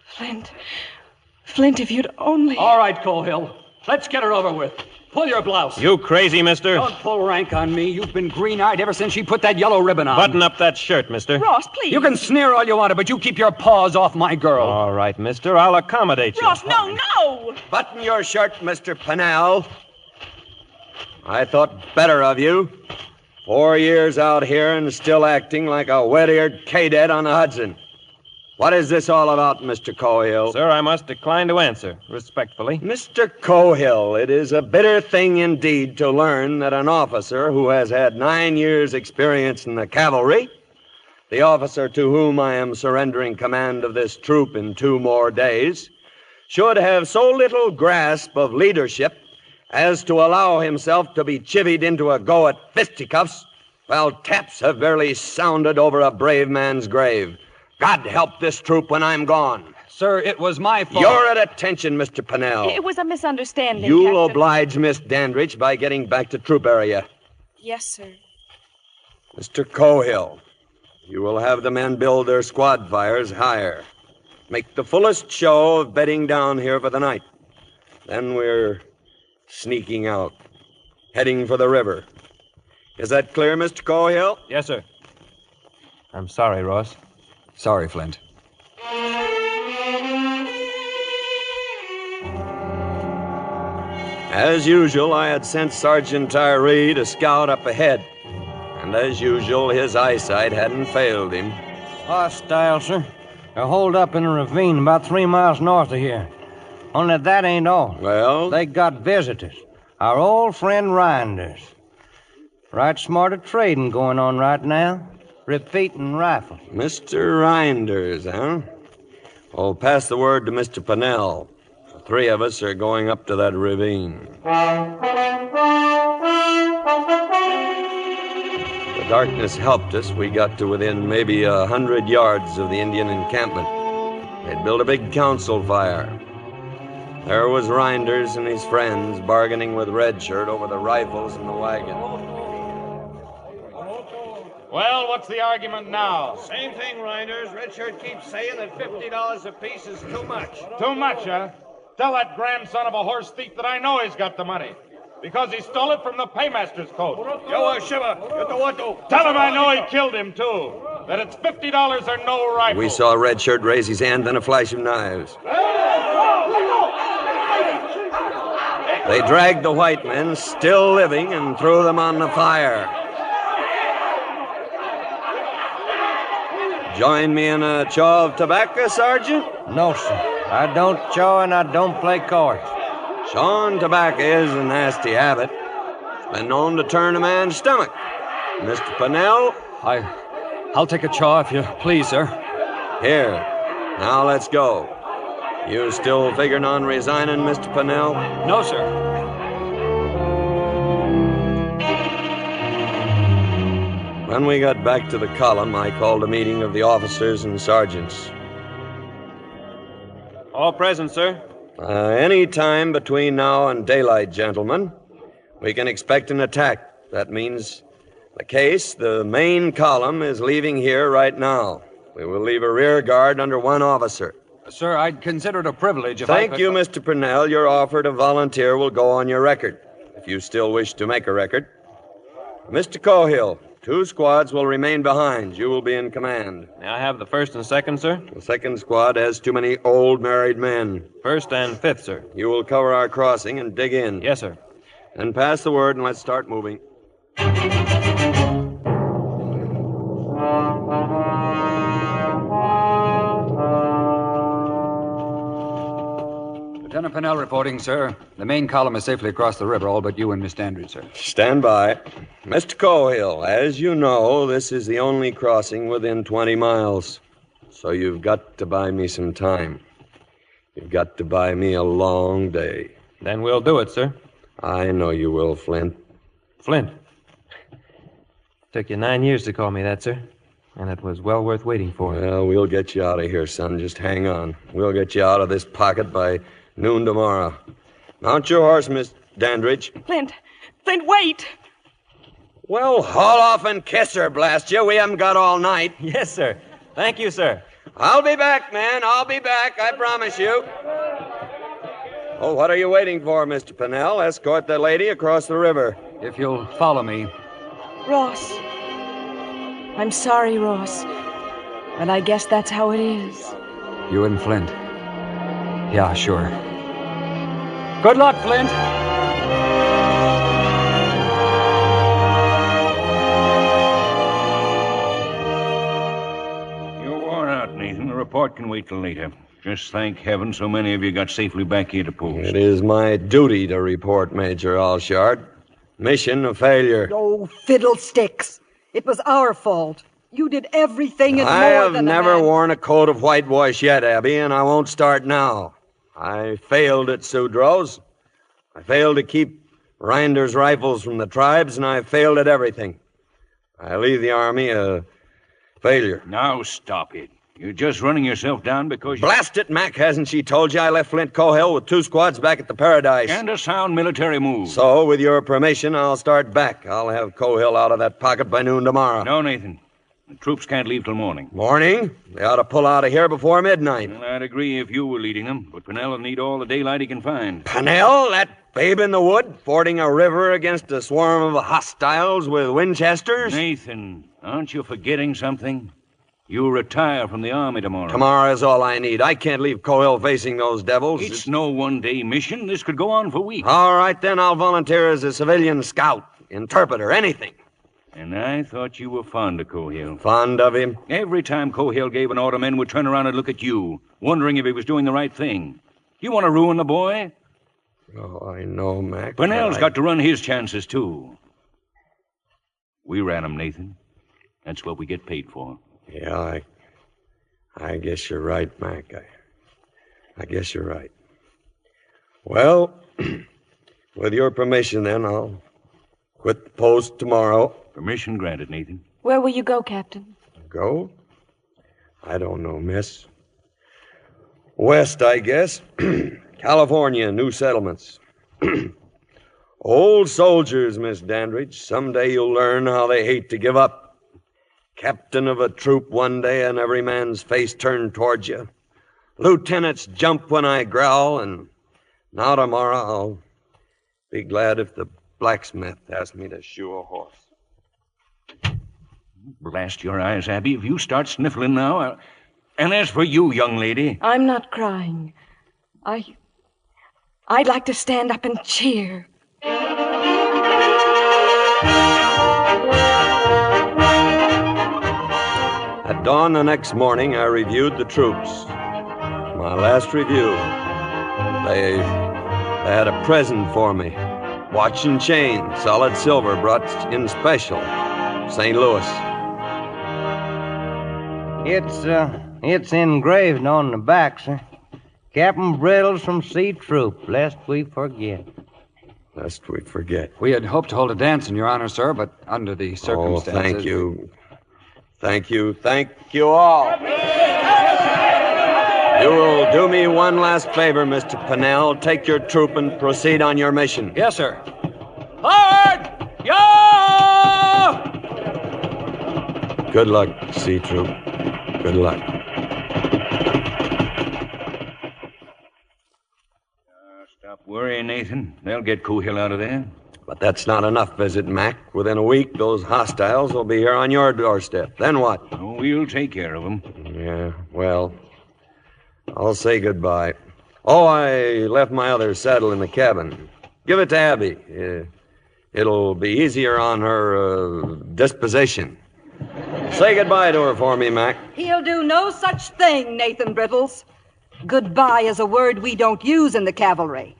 [SPEAKER 10] Flint, if you'd only...
[SPEAKER 9] All right, Cohill. Let's get her over with. Pull your blouse.
[SPEAKER 6] You crazy, mister?
[SPEAKER 9] Don't pull rank on me. You've been green-eyed ever since she put that yellow ribbon on.
[SPEAKER 6] Button up that shirt, mister.
[SPEAKER 10] Ross, please.
[SPEAKER 9] You can sneer all you want to, but you keep your paws off my girl.
[SPEAKER 6] All right, mister. I'll accommodate you.
[SPEAKER 10] Ross, no!
[SPEAKER 4] Button your shirt, Mr. Pennell. I thought better of you. 4 years out here and still acting like a wet-eared cadet on the Hudson. What is this all about, Mr. Cohill?
[SPEAKER 6] Sir, I must decline to answer, respectfully.
[SPEAKER 4] Mr. Cohill, it is a bitter thing indeed to learn that an officer who has had 9 years' experience in the cavalry, the officer to whom I am surrendering command of this troop in 2 more days, should have so little grasp of leadership as to allow himself to be chivied into a go at fisticuffs while taps have barely sounded over a brave man's grave. God help this troop when I'm gone.
[SPEAKER 9] Sir, it was my fault.
[SPEAKER 4] You're at attention, Mr. Pennell.
[SPEAKER 10] It was a misunderstanding,
[SPEAKER 4] You'll
[SPEAKER 10] Captain.
[SPEAKER 4] oblige Miss Dandridge by getting back to troop area.
[SPEAKER 10] Yes, sir.
[SPEAKER 4] Mr. Cohill, you will have the men build their squad fires higher. Make the fullest show of bedding down here for the night. Then we're sneaking out, heading for the river. Is that clear, Mr. Cohill?
[SPEAKER 6] Yes, sir. I'm sorry, Ross.
[SPEAKER 9] Sorry, Flint.
[SPEAKER 4] As usual, I had sent Sergeant Tyree to scout up ahead. And as usual, his eyesight hadn't failed him.
[SPEAKER 8] Hostile, sir. They're holed up in a ravine about 3 miles north of here. Only that ain't all.
[SPEAKER 4] Well?
[SPEAKER 8] They got visitors. Our old friend Rynders. Right smart of trading going on right now. Repeating rifles.
[SPEAKER 4] Mr. Rynders, huh? Well, pass the word to Mr. Pennell. The 3 of us are going up to that ravine. The darkness helped us. We got to within maybe 100 yards of the Indian encampment. They'd built a big council fire. There was Rynders and his friends bargaining with Redshirt over the rifles and the wagon.
[SPEAKER 13] Well, what's the argument now?
[SPEAKER 14] Same thing, Rynders. Redshirt keeps saying that $50 apiece is too much.
[SPEAKER 13] Too much, huh? Tell that grandson of a horse thief that I know he's got the money. Because he stole it from the paymaster's coat. Tell him I know he killed him, too. That it's $50 or no rifle.
[SPEAKER 4] We saw Redshirt raise his hand, then a flash of knives. They dragged the white men, still living, and threw them on the fire. Join me in a chaw of tobacco, Sergeant?
[SPEAKER 8] No, sir. I don't chaw and I don't play cards.
[SPEAKER 4] Chawing tobacco is a nasty habit. It's been known to turn a man's stomach. Mr. Pennell?
[SPEAKER 9] I'll take a chaw if you please, sir.
[SPEAKER 4] Here. Now let's go. You still figuring on resigning, Mr. Pennell?
[SPEAKER 9] No, sir.
[SPEAKER 4] When we got back to the column, I called a meeting of the officers and sergeants.
[SPEAKER 6] All present, sir.
[SPEAKER 4] Any time between now and daylight, gentlemen, we can expect an attack. That means the main column is leaving here right now. We will leave a rear guard under 1 officer.
[SPEAKER 9] Sir, I'd consider it a privilege if I
[SPEAKER 4] Thank
[SPEAKER 9] could...
[SPEAKER 4] you, Mr. Pennell. Your offer to volunteer will go on your record, if you still wish to make a record. Mr. Cohill, 2 squads will remain behind. You will be in command.
[SPEAKER 6] May I have the 1st and 2nd, sir?
[SPEAKER 4] The 2nd squad has too many old married men.
[SPEAKER 6] 1st and 5th, sir.
[SPEAKER 4] You will cover our crossing and dig in.
[SPEAKER 6] Yes, sir.
[SPEAKER 4] Then pass the word and let's start moving.
[SPEAKER 9] Lieutenant Pennell reporting, sir. The main column is safely across the river, all but you and Miss Dandridge, sir.
[SPEAKER 4] Stand by. Mr. Cohill, as you know, this is the only crossing within 20 miles. So you've got to buy me some time. You've got to buy me a long day.
[SPEAKER 6] Then we'll do it, sir.
[SPEAKER 4] I know you will, Flint.
[SPEAKER 6] Flint. Took you 9 years to call me that, sir. And it was well worth waiting for.
[SPEAKER 4] Well, we'll get you out of here, son. Just hang on. We'll get you out of this pocket by noon tomorrow. Mount your horse, Miss Dandridge.
[SPEAKER 10] Flint, wait!
[SPEAKER 4] Well, haul off and kiss her, blast you. We haven't got all night.
[SPEAKER 6] Yes, sir. Thank you, sir.
[SPEAKER 4] I'll be back, man. I'll be back, I promise you. Oh, what are you waiting for, Mr. Pennell? Escort the lady across the river.
[SPEAKER 9] If you'll follow me.
[SPEAKER 10] Ross. I'm sorry, Ross. But I guess that's how it is.
[SPEAKER 9] You and Flint. Yeah, sure. Good luck, Flint.
[SPEAKER 7] You're worn out, Nathan. The report can wait till later. Just thank heaven so many of you got safely back here to post.
[SPEAKER 4] It is my duty to report, Major Allshard. Mission a failure.
[SPEAKER 11] Oh, fiddlesticks. It was our fault. You did everything and
[SPEAKER 4] I
[SPEAKER 11] more
[SPEAKER 4] have
[SPEAKER 11] than
[SPEAKER 4] never
[SPEAKER 11] a man.
[SPEAKER 4] worn a coat of whitewash yet, Abby, and I won't start now. I failed at Sudrow's. I failed to keep Rynders' rifles from the tribes, and I failed at everything. I leave the army a failure.
[SPEAKER 7] Now stop it. You're just running yourself down because you...
[SPEAKER 4] Blast it, Mac. Hasn't she told you I left Flint Cohill with 2 squads back at the Paradise?
[SPEAKER 7] And a sound military move.
[SPEAKER 4] So, with your permission, I'll start back. I'll have Cohill out of that pocket by noon tomorrow.
[SPEAKER 7] No, Nathan. The troops can't leave till morning.
[SPEAKER 4] Morning? They ought to pull out of here before midnight.
[SPEAKER 7] Well, I'd agree if you were leading them, but Pennell will need all the daylight he can find.
[SPEAKER 4] Pennell? That babe in the wood? Fording a river against a swarm of hostiles with Winchesters?
[SPEAKER 7] Nathan, aren't you forgetting something? You retire from the Army tomorrow.
[SPEAKER 4] Tomorrow is all I need. I can't leave Cohill facing those devils.
[SPEAKER 7] It's no one-day mission. This could go on for weeks.
[SPEAKER 4] All right, then I'll volunteer as a civilian scout, interpreter, anything.
[SPEAKER 7] And I thought you were fond of Cohill.
[SPEAKER 4] Fond of him?
[SPEAKER 7] Every time Cohill gave an order, men would turn around and look at you, wondering if he was doing the right thing. You want to ruin the boy?
[SPEAKER 4] Oh, I know, Mac.
[SPEAKER 7] Pennell's got to run his chances, too. We ran him, Nathan. That's what we get paid for.
[SPEAKER 4] Yeah, I guess you're right, Mac. I guess you're right. Well, with your permission, then, I'll quit the post tomorrow.
[SPEAKER 7] Permission granted, Nathan.
[SPEAKER 10] Where will you go, Captain?
[SPEAKER 4] Go? I don't know, miss. West, I guess. California, new settlements. Old soldiers, Miss Dandridge. Someday you'll learn how they hate to give up. Captain of a troop one day and every man's face turned towards you. Lieutenants jump when I growl, and now tomorrow I'll be glad if the blacksmith asks me to shoe a horse.
[SPEAKER 7] Blast your eyes, Abby, if you start sniffling now. And as for you, young lady...
[SPEAKER 10] I'm not crying. I'd like to stand up and cheer.
[SPEAKER 4] At dawn the next morning, I reviewed the troops. My last review. They had a present for me. Watch and chain, solid silver, brought in special. St. Louis.
[SPEAKER 8] It's engraved on the back, sir. Captain Brittles from C Troop, lest we forget.
[SPEAKER 4] Lest we forget.
[SPEAKER 9] We had hoped to hold a dance in your honor, sir, but under the circumstances...
[SPEAKER 4] Oh, thank you. Thank you all. You will do me one last favor, Mr. Pennell. Take your troop and proceed on your mission.
[SPEAKER 9] Yes, sir. Forward! Yo!
[SPEAKER 4] Good luck, C Troop. Good luck.
[SPEAKER 7] Stop worrying, Nathan. They'll get Cohill out of there.
[SPEAKER 4] But that's not enough, is it, Mac? Within a week, those hostiles will be here on your doorstep. Then what?
[SPEAKER 7] Oh, we'll take care of them.
[SPEAKER 4] Yeah, well, I'll say goodbye. Oh, I left my other saddle in the cabin. Give it to Abby. It'll be easier on her disposition. Say goodbye to her for me, Mac.
[SPEAKER 11] He'll do no such thing, Nathan Brittles. Goodbye is a word we don't use in the cavalry.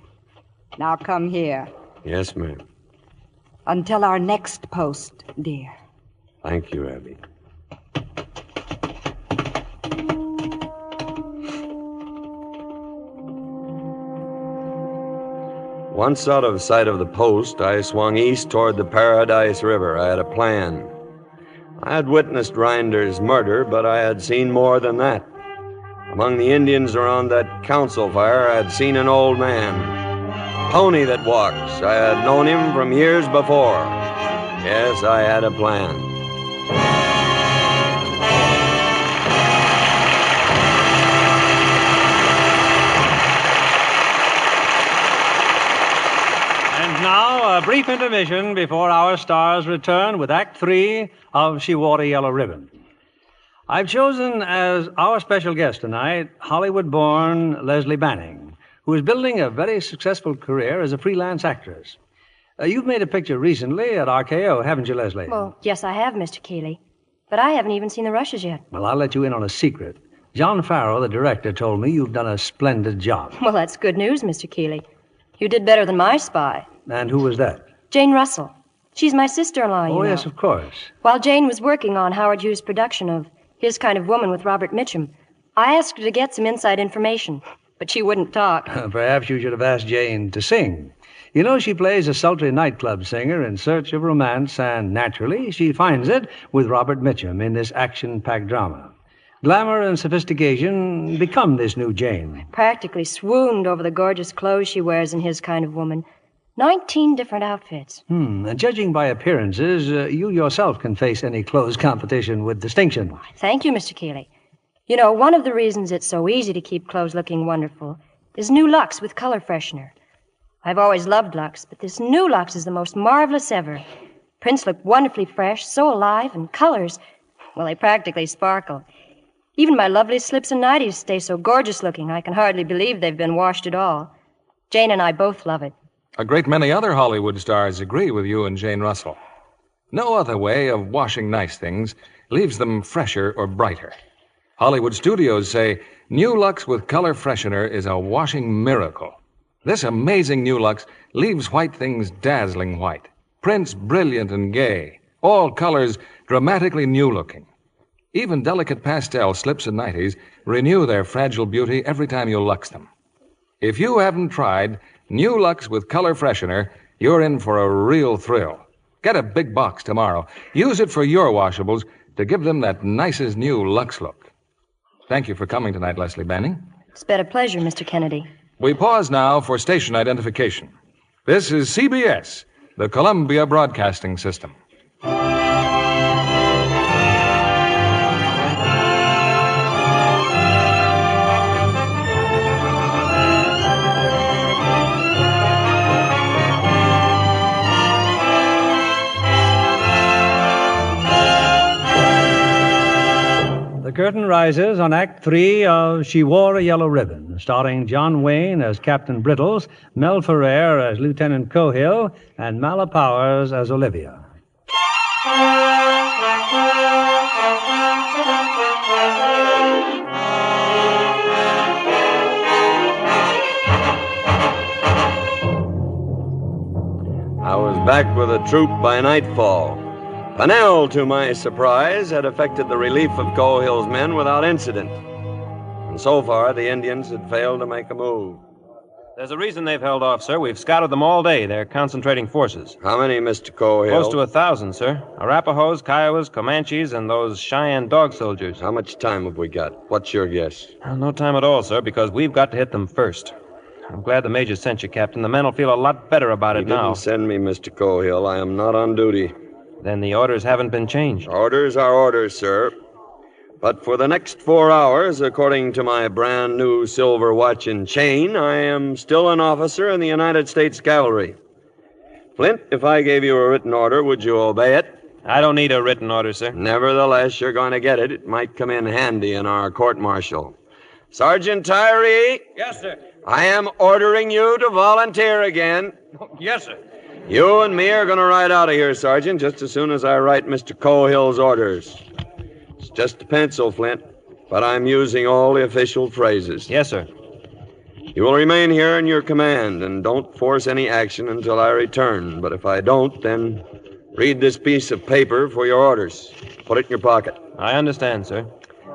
[SPEAKER 11] Now come here.
[SPEAKER 4] Yes, ma'am.
[SPEAKER 11] Until our next post, dear.
[SPEAKER 4] Thank you, Abby. Once out of sight of the post, I swung east toward the Paradise River. I had a plan. I had witnessed Rinder's murder, but I had seen more than that. Among the Indians around that council fire, I had seen an old man. Pony that walks. I had known him from years before. Yes, I had a plan.
[SPEAKER 3] And now, a brief intermission before our stars return with Act 3 of She Wore a Yellow Ribbon. I've chosen as our special guest tonight Hollywood-born Leslie Banning, who is building a very successful career as a freelance actress. You've made a picture recently at RKO, haven't you, Leslie?
[SPEAKER 15] Well, yes, I have, Mr. Keeley. But I haven't even seen the rushes yet.
[SPEAKER 3] Well, I'll let you in on a secret. John Farrow, the director, told me you've done a splendid job.
[SPEAKER 15] Well, that's good news, Mr. Keeley. You did better than my spy.
[SPEAKER 3] And who was that?
[SPEAKER 15] Jane Russell. She's my sister-in-law, you know.
[SPEAKER 3] Oh, yes, of course.
[SPEAKER 15] While Jane was working on Howard Hughes' production of His Kind of Woman with Robert Mitchum, I asked her to get some inside information, but she wouldn't talk.
[SPEAKER 3] Perhaps you should have asked Jane to sing. You know, she plays a sultry nightclub singer in search of romance, and naturally, she finds it with Robert Mitchum in this action-packed drama. Glamour and sophistication become this new Jane.
[SPEAKER 15] Practically swooned over the gorgeous clothes she wears in his kind of woman. 19 different outfits.
[SPEAKER 3] Judging by appearances, you yourself can face any clothes competition with distinction.
[SPEAKER 15] Thank you, Mr. Keeley. You know, one of the reasons it's so easy to keep clothes looking wonderful is new Lux with color freshener. I've always loved Lux, but this new Lux is the most marvelous ever. Prints look wonderfully fresh, so alive, and colors, well, they practically sparkle. Even my lovely slips and nighties stay so gorgeous looking, I can hardly believe they've been washed at all. Jane and I both love it.
[SPEAKER 2] A great many other Hollywood stars agree with you and Jane Russell. No other way of washing nice things leaves them fresher or brighter. Hollywood studios say new Lux with color freshener is a washing miracle. This amazing new Lux leaves white things dazzling white, prints brilliant and gay, all colors dramatically new-looking. Even delicate pastel slips and nighties renew their fragile beauty every time you Lux them. If you haven't tried new Lux with color freshener, you're in for a real thrill. Get a big box tomorrow. Use it for your washables to give them that nicest new Lux look. Thank you for coming tonight, Leslie Banning.
[SPEAKER 15] It's been a pleasure, Mr. Kennedy.
[SPEAKER 2] We pause now for station identification. This is CBS, the Columbia Broadcasting System.
[SPEAKER 3] The curtain rises on Act 3 of She Wore a Yellow Ribbon, starring John Wayne as Captain Brittles, Mel Ferrer as Lieutenant Cohill, and Mala Powers as Olivia.
[SPEAKER 4] I was back with a troop by nightfall. Pennell, to my surprise, had effected the relief of Cohill's men without incident. And so far, the Indians had failed to make a move.
[SPEAKER 6] There's a reason they've held off, sir. We've scouted them all day. They're concentrating forces.
[SPEAKER 4] How many, Mr. Cohill?
[SPEAKER 6] Close to 1,000, sir. Arapahoes, Kiowas, Comanches, and those Cheyenne dog soldiers.
[SPEAKER 4] How much time have we got? What's your guess?
[SPEAKER 6] No time at all, sir, because we've got to hit them first. I'm glad the Major sent you, Captain. The men will feel a lot better about it now.
[SPEAKER 4] He didn't send me, Mr. Cohill. I am not on duty.
[SPEAKER 6] Then the orders haven't been changed.
[SPEAKER 4] Orders are orders, sir. But for the next 4 hours, according to my brand new silver watch and chain, I am still an officer in the United States Cavalry. Flint, if I gave you a written order, would you obey it?
[SPEAKER 6] I don't need a written order, sir.
[SPEAKER 4] Nevertheless, you're going to get it. It might come in handy in our court-martial. Sergeant Tyree?
[SPEAKER 14] Yes, sir.
[SPEAKER 4] I am ordering you to volunteer again.
[SPEAKER 14] Yes, sir.
[SPEAKER 4] You and me are going to ride out of here, Sergeant, just as soon as I write Mr. Cohill's orders. It's just a pencil, Flint, but I'm using all the official phrases.
[SPEAKER 6] Yes, sir.
[SPEAKER 4] You will remain here in your command, and don't force any action until I return. But if I don't, then read this piece of paper for your orders. Put it in your pocket.
[SPEAKER 6] I understand, sir.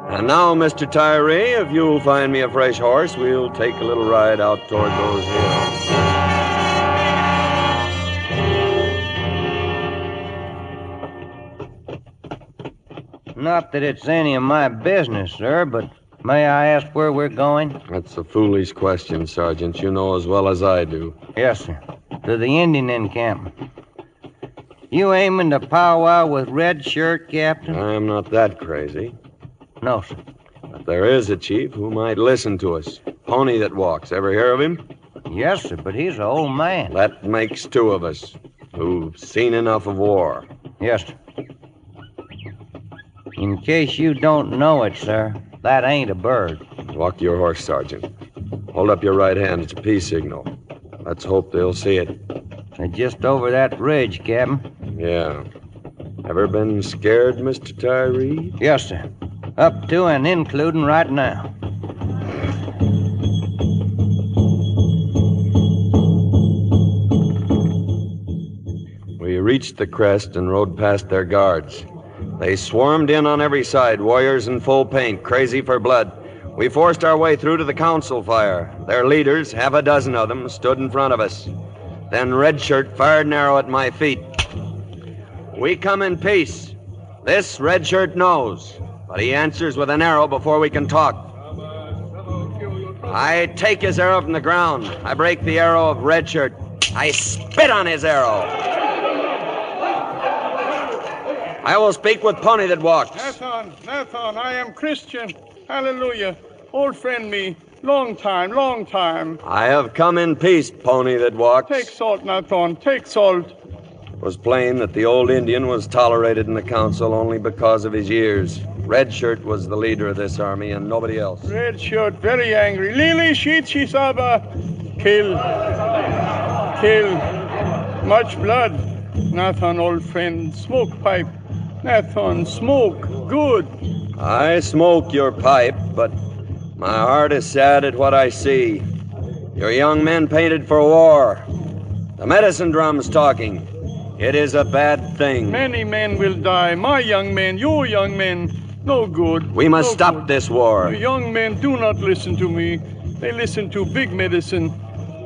[SPEAKER 4] And now, Mr. Tyree, if you'll find me a fresh horse, we'll take a little ride out toward those hills.
[SPEAKER 8] Not that it's any of my business, sir, but may I ask where we're going?
[SPEAKER 4] That's a foolish question, Sergeant. You know as well as I do.
[SPEAKER 8] Yes, sir. To the Indian encampment. You aiming to powwow with Red Shirt, Captain?
[SPEAKER 4] I am not that crazy.
[SPEAKER 8] No, sir.
[SPEAKER 4] But there is a chief who might listen to us. Pony that walks. Ever hear of him?
[SPEAKER 8] Yes, sir, but he's an old man.
[SPEAKER 4] That makes two of us who've seen enough of war.
[SPEAKER 8] Yes, sir. In case you don't know it, sir, that ain't a bird.
[SPEAKER 4] Walk your horse, Sergeant. Hold up your right hand. It's a peace signal. Let's hope they'll see it.
[SPEAKER 8] They're just over that ridge, Captain.
[SPEAKER 4] Yeah. Ever been scared, Mr. Tyree?
[SPEAKER 8] Yes, sir. Up to and including right now.
[SPEAKER 4] We reached the crest and rode past their guards. They swarmed in on every side, warriors in full paint, crazy for blood. We forced our way through to the council fire. Their leaders, half a dozen of them, stood in front of us. Then Red Shirt fired an arrow at my feet. We come in peace. This Red Shirt knows. but he answers with an arrow before we can talk. I take his arrow from the ground. I break the arrow of Red Shirt. I spit on his arrow. I will speak with Pony that walks.
[SPEAKER 16] Nathan, I am Christian. Hallelujah. Old friend me. Long time.
[SPEAKER 4] I have come in peace, Pony that walks.
[SPEAKER 16] Take salt, Nathan, take salt.
[SPEAKER 4] It was plain that the old Indian was tolerated in the council only because of his years. Red Shirt was the leader of this army and nobody else.
[SPEAKER 16] Red Shirt, very angry. Lili, Shichi, Saba. Kill. Much blood. Nathan, old friend, smoke pipe. Nathan, smoke. Good.
[SPEAKER 4] I smoke your pipe, but my heart is sad at what I see. Your young men painted for war. The medicine drum's talking. It is a bad thing.
[SPEAKER 16] Many men will die. My young men, your young men. No good.
[SPEAKER 4] We must stop this war.
[SPEAKER 16] The young men do not listen to me. They listen to big medicine.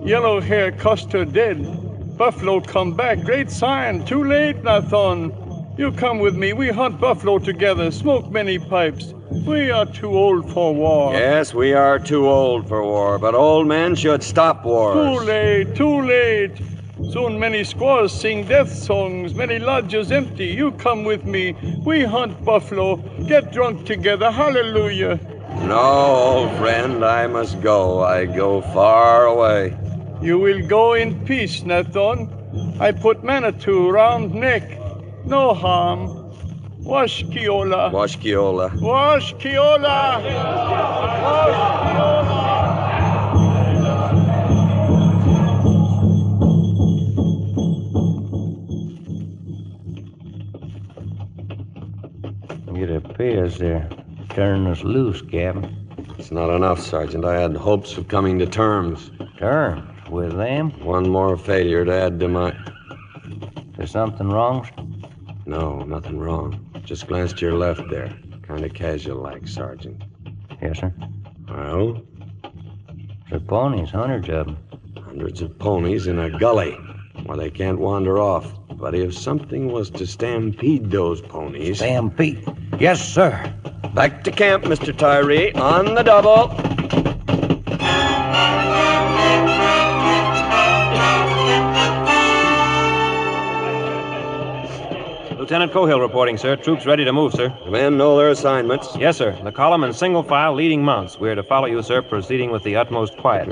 [SPEAKER 16] Yellow hair Custer dead. Buffalo come back. Great sign. Too late, Nathan. You come with me. We hunt buffalo together. Smoke many pipes. We are too old for war.
[SPEAKER 4] Yes, we are too old for war, but old men should stop wars.
[SPEAKER 16] Too late. Soon many squaws sing death songs, many lodges empty. You come with me. We hunt buffalo. Get drunk together. Hallelujah.
[SPEAKER 4] No, old friend, I must go. I go far away.
[SPEAKER 16] You will go in peace, Nathan. I put Manitou round neck. No harm. Washkiola.
[SPEAKER 8] It appears they're turning us loose, Captain.
[SPEAKER 4] It's not enough, Sergeant. I had hopes of coming to terms.
[SPEAKER 8] Terms? With them?
[SPEAKER 4] One more failure to add to my...
[SPEAKER 8] There's something wrong?
[SPEAKER 4] No, nothing wrong. Just glanced to your left there. Kind of casual-like, Sergeant.
[SPEAKER 8] Yes, sir.
[SPEAKER 4] Well?
[SPEAKER 8] The ponies, hundreds of them.
[SPEAKER 4] Hundreds of ponies in a gully where they can't wander off. But if something was to stampede those ponies...
[SPEAKER 8] Stampede? Yes, sir.
[SPEAKER 4] Back to camp, Mr. Tyree. On the double.
[SPEAKER 6] Lieutenant Cohill reporting, sir. Troops ready to move, sir.
[SPEAKER 4] The men know their assignments.
[SPEAKER 6] Yes, sir. The column in single file, leading mounts. We're to follow you, sir, proceeding with the utmost quiet.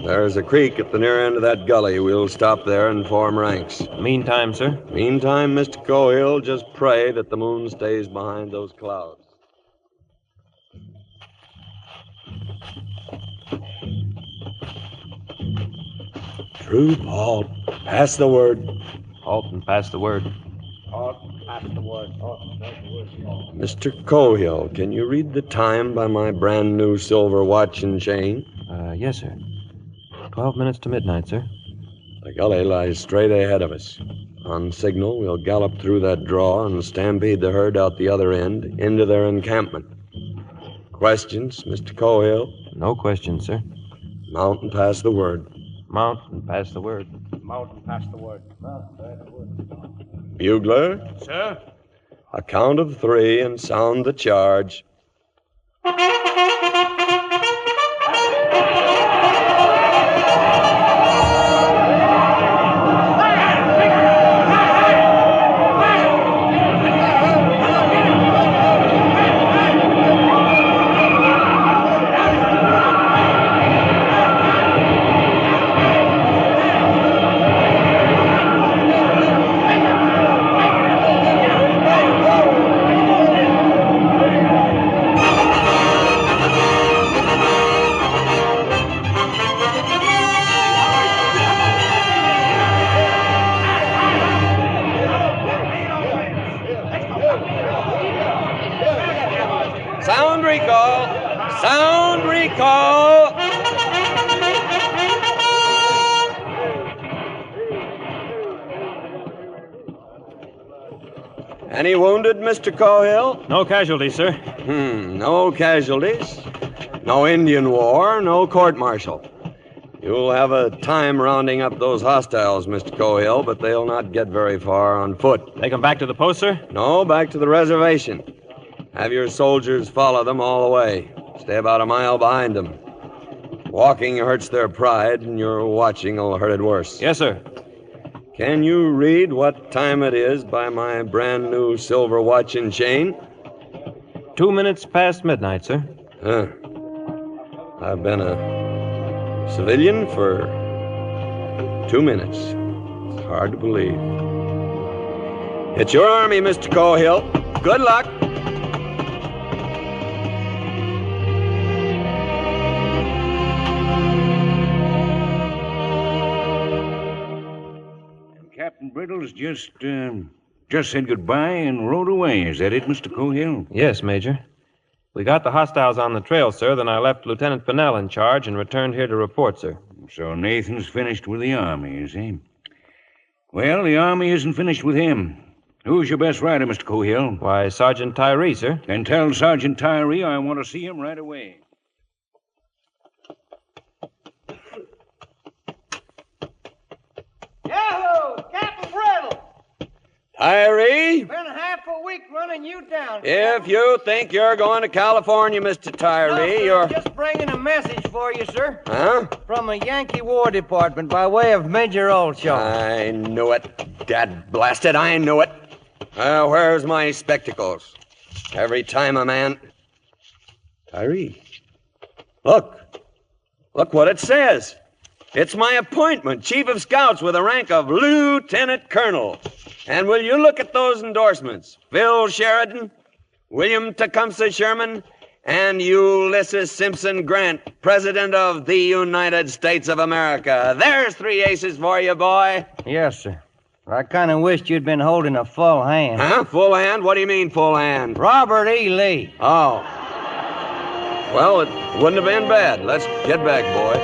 [SPEAKER 4] There's a creek at the near end of that gully. We'll stop there and form ranks.
[SPEAKER 6] Meantime, sir?
[SPEAKER 4] Meantime, Mr. Cohill, just pray that the moon stays behind those clouds. Troop, halt. Pass the word.
[SPEAKER 6] Halt and pass the word.
[SPEAKER 4] Mr. Cohill, can you read the time by my brand new silver watch and chain?
[SPEAKER 6] Yes, sir. 12 minutes to midnight, sir.
[SPEAKER 4] The gully lies straight ahead of us. On signal, we'll gallop through that draw and stampede the herd out the other end into their encampment. Questions, Mr. Cohill?
[SPEAKER 6] No questions, sir.
[SPEAKER 4] Mount and pass the word.
[SPEAKER 6] Mount and pass the word.
[SPEAKER 14] Mount and pass the word.
[SPEAKER 4] Bugler?
[SPEAKER 14] Sir?
[SPEAKER 4] A count of 3 and sound the charge. Sound recall! Sound recall! Any wounded, Mr. Cohill?
[SPEAKER 6] No casualties, sir.
[SPEAKER 4] No casualties. No Indian war, no court-martial. You'll have a time rounding up those hostiles, Mr. Cohill, but they'll not get very far on foot.
[SPEAKER 6] Take them back to the post, sir?
[SPEAKER 4] No, back to the reservation. Have your soldiers follow them all the way. Stay about a mile behind them. Walking hurts their pride, and your watching will hurt it worse.
[SPEAKER 6] Yes, sir.
[SPEAKER 4] Can you read what time it is by my brand new silver watch and chain?
[SPEAKER 6] 2 minutes past midnight, sir.
[SPEAKER 4] Huh. I've been a civilian for 2 minutes. It's hard to believe. It's your army, Mr. Cohill. Good luck.
[SPEAKER 7] Captain Brittles just said goodbye and rode away. Is that it, Mr. Cohill?
[SPEAKER 6] Yes, Major. We got the hostiles on the trail, sir. Then I left Lieutenant Pennell in charge and returned here to report, sir.
[SPEAKER 7] So Nathan's finished with the Army, is he? Well, the Army isn't finished with him. Who's your best rider, Mr. Cohill?
[SPEAKER 6] Why, Sergeant Tyree, sir.
[SPEAKER 7] Then tell Sergeant Tyree I want to see him right away.
[SPEAKER 8] Yahoo! Captain Brittle!
[SPEAKER 4] Tyree?
[SPEAKER 8] Been half a week running you down.
[SPEAKER 4] If you think you're going to California, Mr. Tyree,
[SPEAKER 8] No,
[SPEAKER 4] you're...
[SPEAKER 8] just bringing a message for you, sir.
[SPEAKER 4] Huh?
[SPEAKER 8] From a Yankee War Department by way of Major Allshard.
[SPEAKER 4] I knew it. Dad blasted, I knew it. Where's my spectacles? Every time a man... Tyree. Look. Look what it says. It's my appointment, Chief of Scouts with the rank of Lieutenant Colonel. And will you look at those endorsements? Phil Sheridan, William Tecumseh Sherman, and Ulysses Simpson Grant, President of the United States of America. There's 3 aces for you, boy.
[SPEAKER 8] Yes, sir. I kind of wished you'd been holding a full hand.
[SPEAKER 4] Huh? Full hand? What do you mean, full hand?
[SPEAKER 8] Robert E. Lee.
[SPEAKER 4] Oh. Well, it wouldn't have been bad. Let's get back, boy.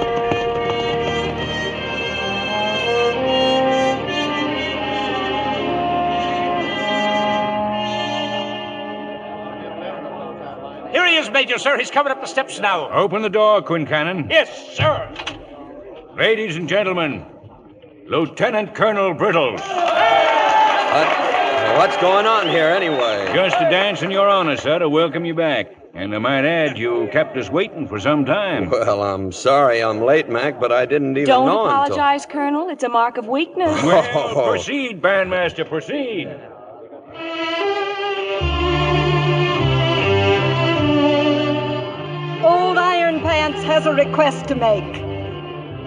[SPEAKER 5] Here he is, Major, sir. He's coming up the steps now.
[SPEAKER 7] Open the door, Quincannon.
[SPEAKER 5] Yes, sir.
[SPEAKER 7] Ladies and gentlemen, Lieutenant Colonel Brittles.
[SPEAKER 4] What's going on here, anyway?
[SPEAKER 7] Just a dance in your honor, sir, to welcome you back. And I might add, you kept us waiting for some time.
[SPEAKER 4] Well, I'm sorry I'm late, Mac, but I didn't even
[SPEAKER 10] Don't
[SPEAKER 4] know
[SPEAKER 10] apologize, Colonel. It's a mark of weakness.
[SPEAKER 7] Well, proceed, Bandmaster, proceed.
[SPEAKER 11] Old Iron Pants has a request to make.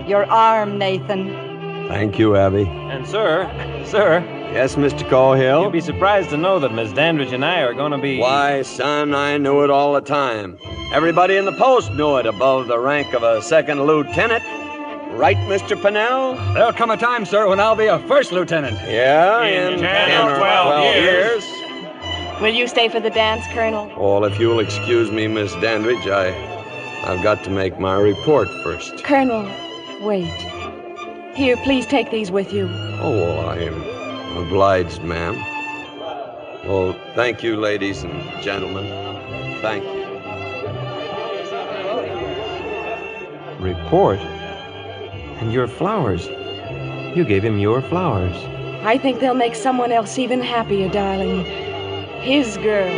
[SPEAKER 11] Your arm, Nathan.
[SPEAKER 4] Thank you, Abby.
[SPEAKER 6] And, sir.
[SPEAKER 4] Yes, Mr. Cohill?
[SPEAKER 6] You'll be surprised to know that Miss Dandridge and I are going to be...
[SPEAKER 4] Why, son, I knew it all the time. Everybody in the post knew it above the rank of a second lieutenant. Right, Mr. Pennell?
[SPEAKER 9] There'll come a time, sir, when I'll be a first lieutenant.
[SPEAKER 4] Yeah, in 10 or 12 years.
[SPEAKER 10] Will you stay for the dance, Colonel?
[SPEAKER 4] Well, if you'll excuse me, Miss Dandridge, I've got to make my report first.
[SPEAKER 10] Colonel, wait. Here, please take these with you.
[SPEAKER 4] Oh, well, I am obliged, ma'am. Well, thank you, ladies and gentlemen. Thank you.
[SPEAKER 6] Report? And your flowers. You gave him your flowers.
[SPEAKER 10] I think they'll make someone else even happier, darling. His girl.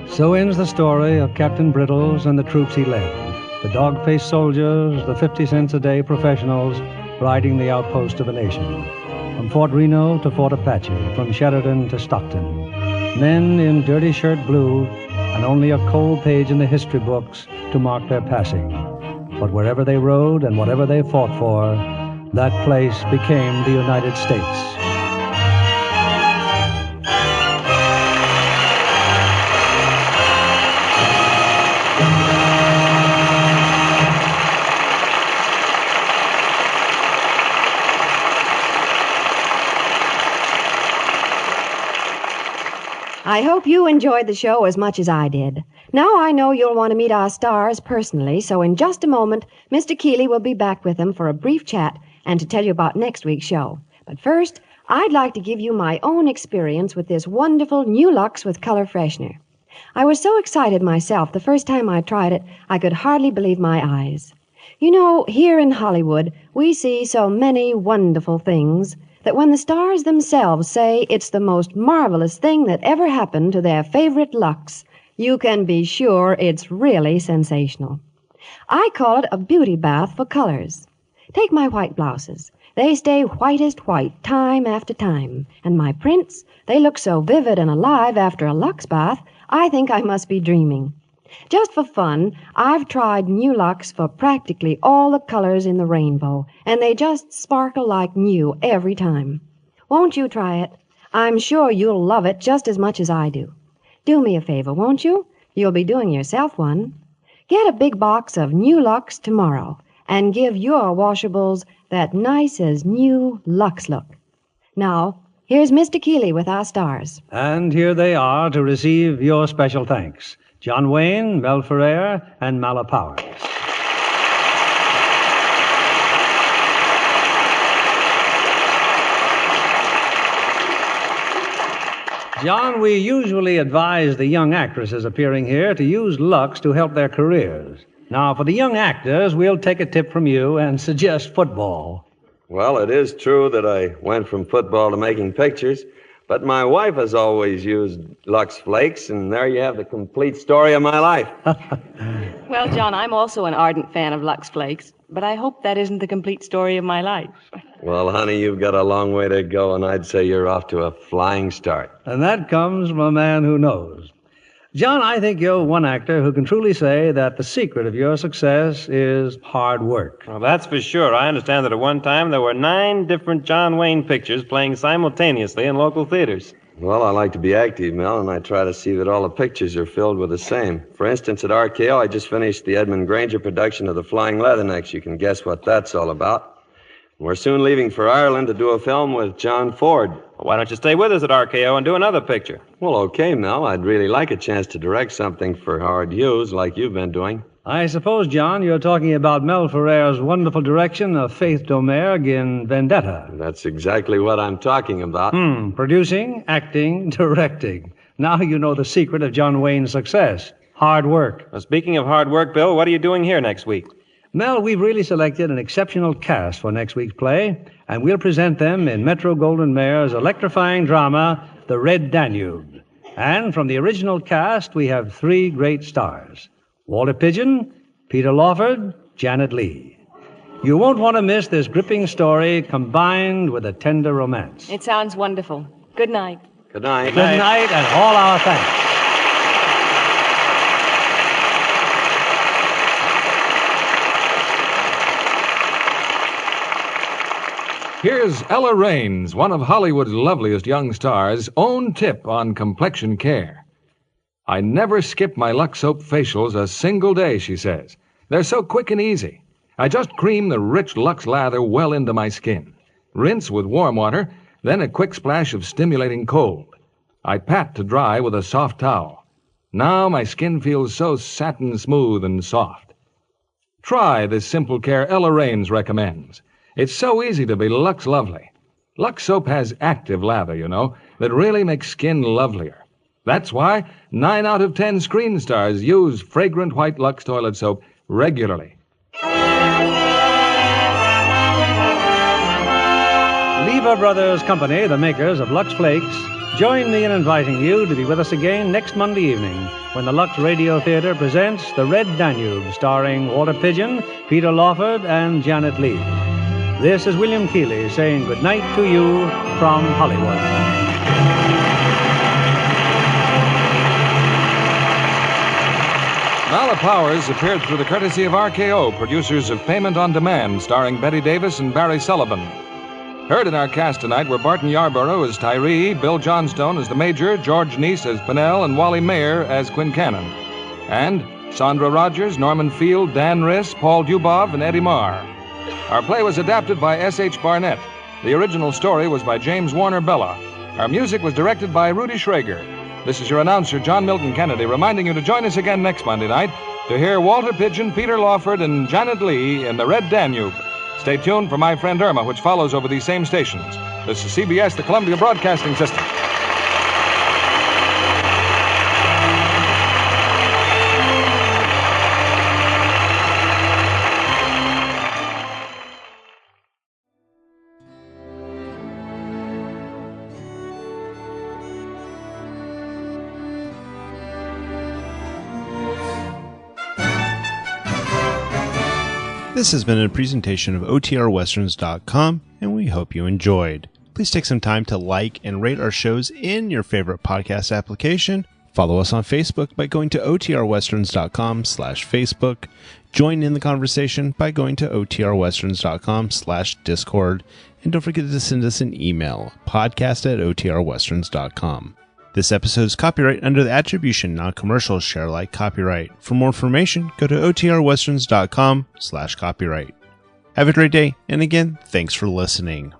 [SPEAKER 3] So ends the story of Captain Brittles and the troops he led. The dog-faced soldiers, the 50 cents a day professionals riding the outpost of a nation. From Fort Reno to Fort Apache, from Sheridan to Stockton. Men in dirty shirt blue, and only a cold page in the history books to mark their passing. But wherever they rode and whatever they fought for, that place became the United States.
[SPEAKER 12] I hope you enjoyed the show as much as I did. Now I know you'll want to meet our stars personally, so in just a moment, Mr. Keeley will be back with them for a brief chat and to tell you about next week's show. But first, I'd like to give you my own experience with this wonderful new Lux with color freshener. I was so excited myself the first time I tried it, I could hardly believe my eyes. You know, here in Hollywood, we see so many wonderful things that when the stars themselves say it's the most marvelous thing that ever happened to their favorite Lux, you can be sure it's really sensational. I call it a beauty bath for colors. Take my white blouses. They stay whitest white time after time. And my prints, they look so vivid and alive after a Lux bath, I think I must be dreaming. Just for fun, I've tried new Lux for practically all the colors in the rainbow, and they just sparkle like new every time. Won't you try it? I'm sure you'll love it just as much as I do. Do me a favor, won't you? You'll be doing yourself one. Get a big box of new Lux tomorrow and give your washables that nice as new Lux look. Now, here's Mr. Keeley with our stars.
[SPEAKER 3] And here they are to receive your special thanks. John Wayne, Mel Ferrer, and Mala Powers. John, we usually advise the young actresses appearing here to use Lux to help their careers. Now, for the young actors, we'll take a tip from you and suggest football.
[SPEAKER 4] Well, it is true that I went from football to making pictures, but my wife has always used Lux Flakes, and there you have the complete story of my life.
[SPEAKER 10] Well, John, I'm also an ardent fan of Lux Flakes, but I hope that isn't the complete story of my life.
[SPEAKER 4] Well, honey, you've got a long way to go, and I'd say you're off to a flying start.
[SPEAKER 3] And that comes from a man who knows. John, I think you're one actor who can truly say that the secret of your success is hard work.
[SPEAKER 6] Well, that's for sure. I understand that at one time there were 9 different John Wayne pictures playing simultaneously in local theaters.
[SPEAKER 4] Well, I like to be active, Mel, and I try to see that all the pictures are filled with the same. For instance, at RKO, I just finished the Edmund Granger production of The Flying Leathernecks. You can guess what that's all about. We're soon leaving for Ireland to do a film with John Ford.
[SPEAKER 6] Well, why don't you stay with us at RKO and do another picture?
[SPEAKER 4] Well, okay, Mel. I'd really like a chance to direct something for Howard Hughes like you've been doing.
[SPEAKER 3] I suppose, John, you're talking about Mel Ferrer's wonderful direction of Faith Domergue in Vendetta.
[SPEAKER 4] That's exactly what I'm talking about.
[SPEAKER 3] Producing, acting, directing. Now you know the secret of John Wayne's success. Hard work.
[SPEAKER 6] Well, speaking of hard work, Bill, what are you doing here next week?
[SPEAKER 3] Mel, we've really selected an exceptional cast for next week's play, and we'll present them in Metro-Goldwyn-Mayer's electrifying drama, The Red Danube. And from the original cast, we have 3 great stars: Walter Pidgeon, Peter Lawford, Janet Leigh. You won't want to miss this gripping story combined with a tender romance.
[SPEAKER 10] It sounds wonderful. Good night.
[SPEAKER 4] Good night.
[SPEAKER 3] Good night, and all our thanks.
[SPEAKER 2] Here's Ella Raines, one of Hollywood's loveliest young stars' own tip on complexion care. I never skip my Lux Soap facials a single day, she says. They're so quick and easy. I just cream the rich Lux lather well into my skin. Rinse with warm water, then a quick splash of stimulating cold. I pat to dry with a soft towel. Now my skin feels so satin smooth and soft. Try this simple care Ella Raines recommends. It's so easy to be Lux lovely. Lux Soap has active lather, you know, that really makes skin lovelier. That's why 9 out of 10 screen stars use fragrant white Lux toilet soap regularly.
[SPEAKER 3] Lever Brothers Company, the makers of Lux Flakes, join me in inviting you to be with us again next Monday evening when the Lux Radio Theater presents The Red Danube, starring Walter Pidgeon, Peter Lawford, and Janet Leigh. This is William Keeley saying good night to you from Hollywood.
[SPEAKER 2] Mala Powers appeared through the courtesy of RKO, producers of Payment on Demand, starring Betty Davis and Barry Sullivan. Heard in our cast tonight were Barton Yarborough as Tyree, Bill Johnstone as the Major, George Neise as Pennell, and Wally Maher as Quincannon. And Sandra Rogers, Norman Field, Dan Riss, Paul Dubov, and Eddie Marr. Our play was adapted by S.H. Barnett. The original story was by James Warner Bella. Our music was directed by Rudy Schrager. This is your announcer, John Milton Kennedy, reminding you to join us again next Monday night to hear Walter Pidgeon, Peter Lawford, and Janet Leigh in The Red Danube. Stay tuned for My Friend Irma, which follows over these same stations. This is CBS, the Columbia Broadcasting System.
[SPEAKER 1] This has been a presentation of OTRWesterns.com, and we hope you enjoyed. Please take some time to like and rate our shows in your favorite podcast application. Follow us on Facebook by going to OTRWesterns.com/Facebook. Join in the conversation by going to OTRWesterns.com/Discord. And don't forget to send us an email, podcast@OTRWesterns.com. This episode is copyright under the Attribution Non-Commercial Share Alike copyright. For more information, go to OTRWesterns.com/copyright. Have a great day, and again, thanks for listening.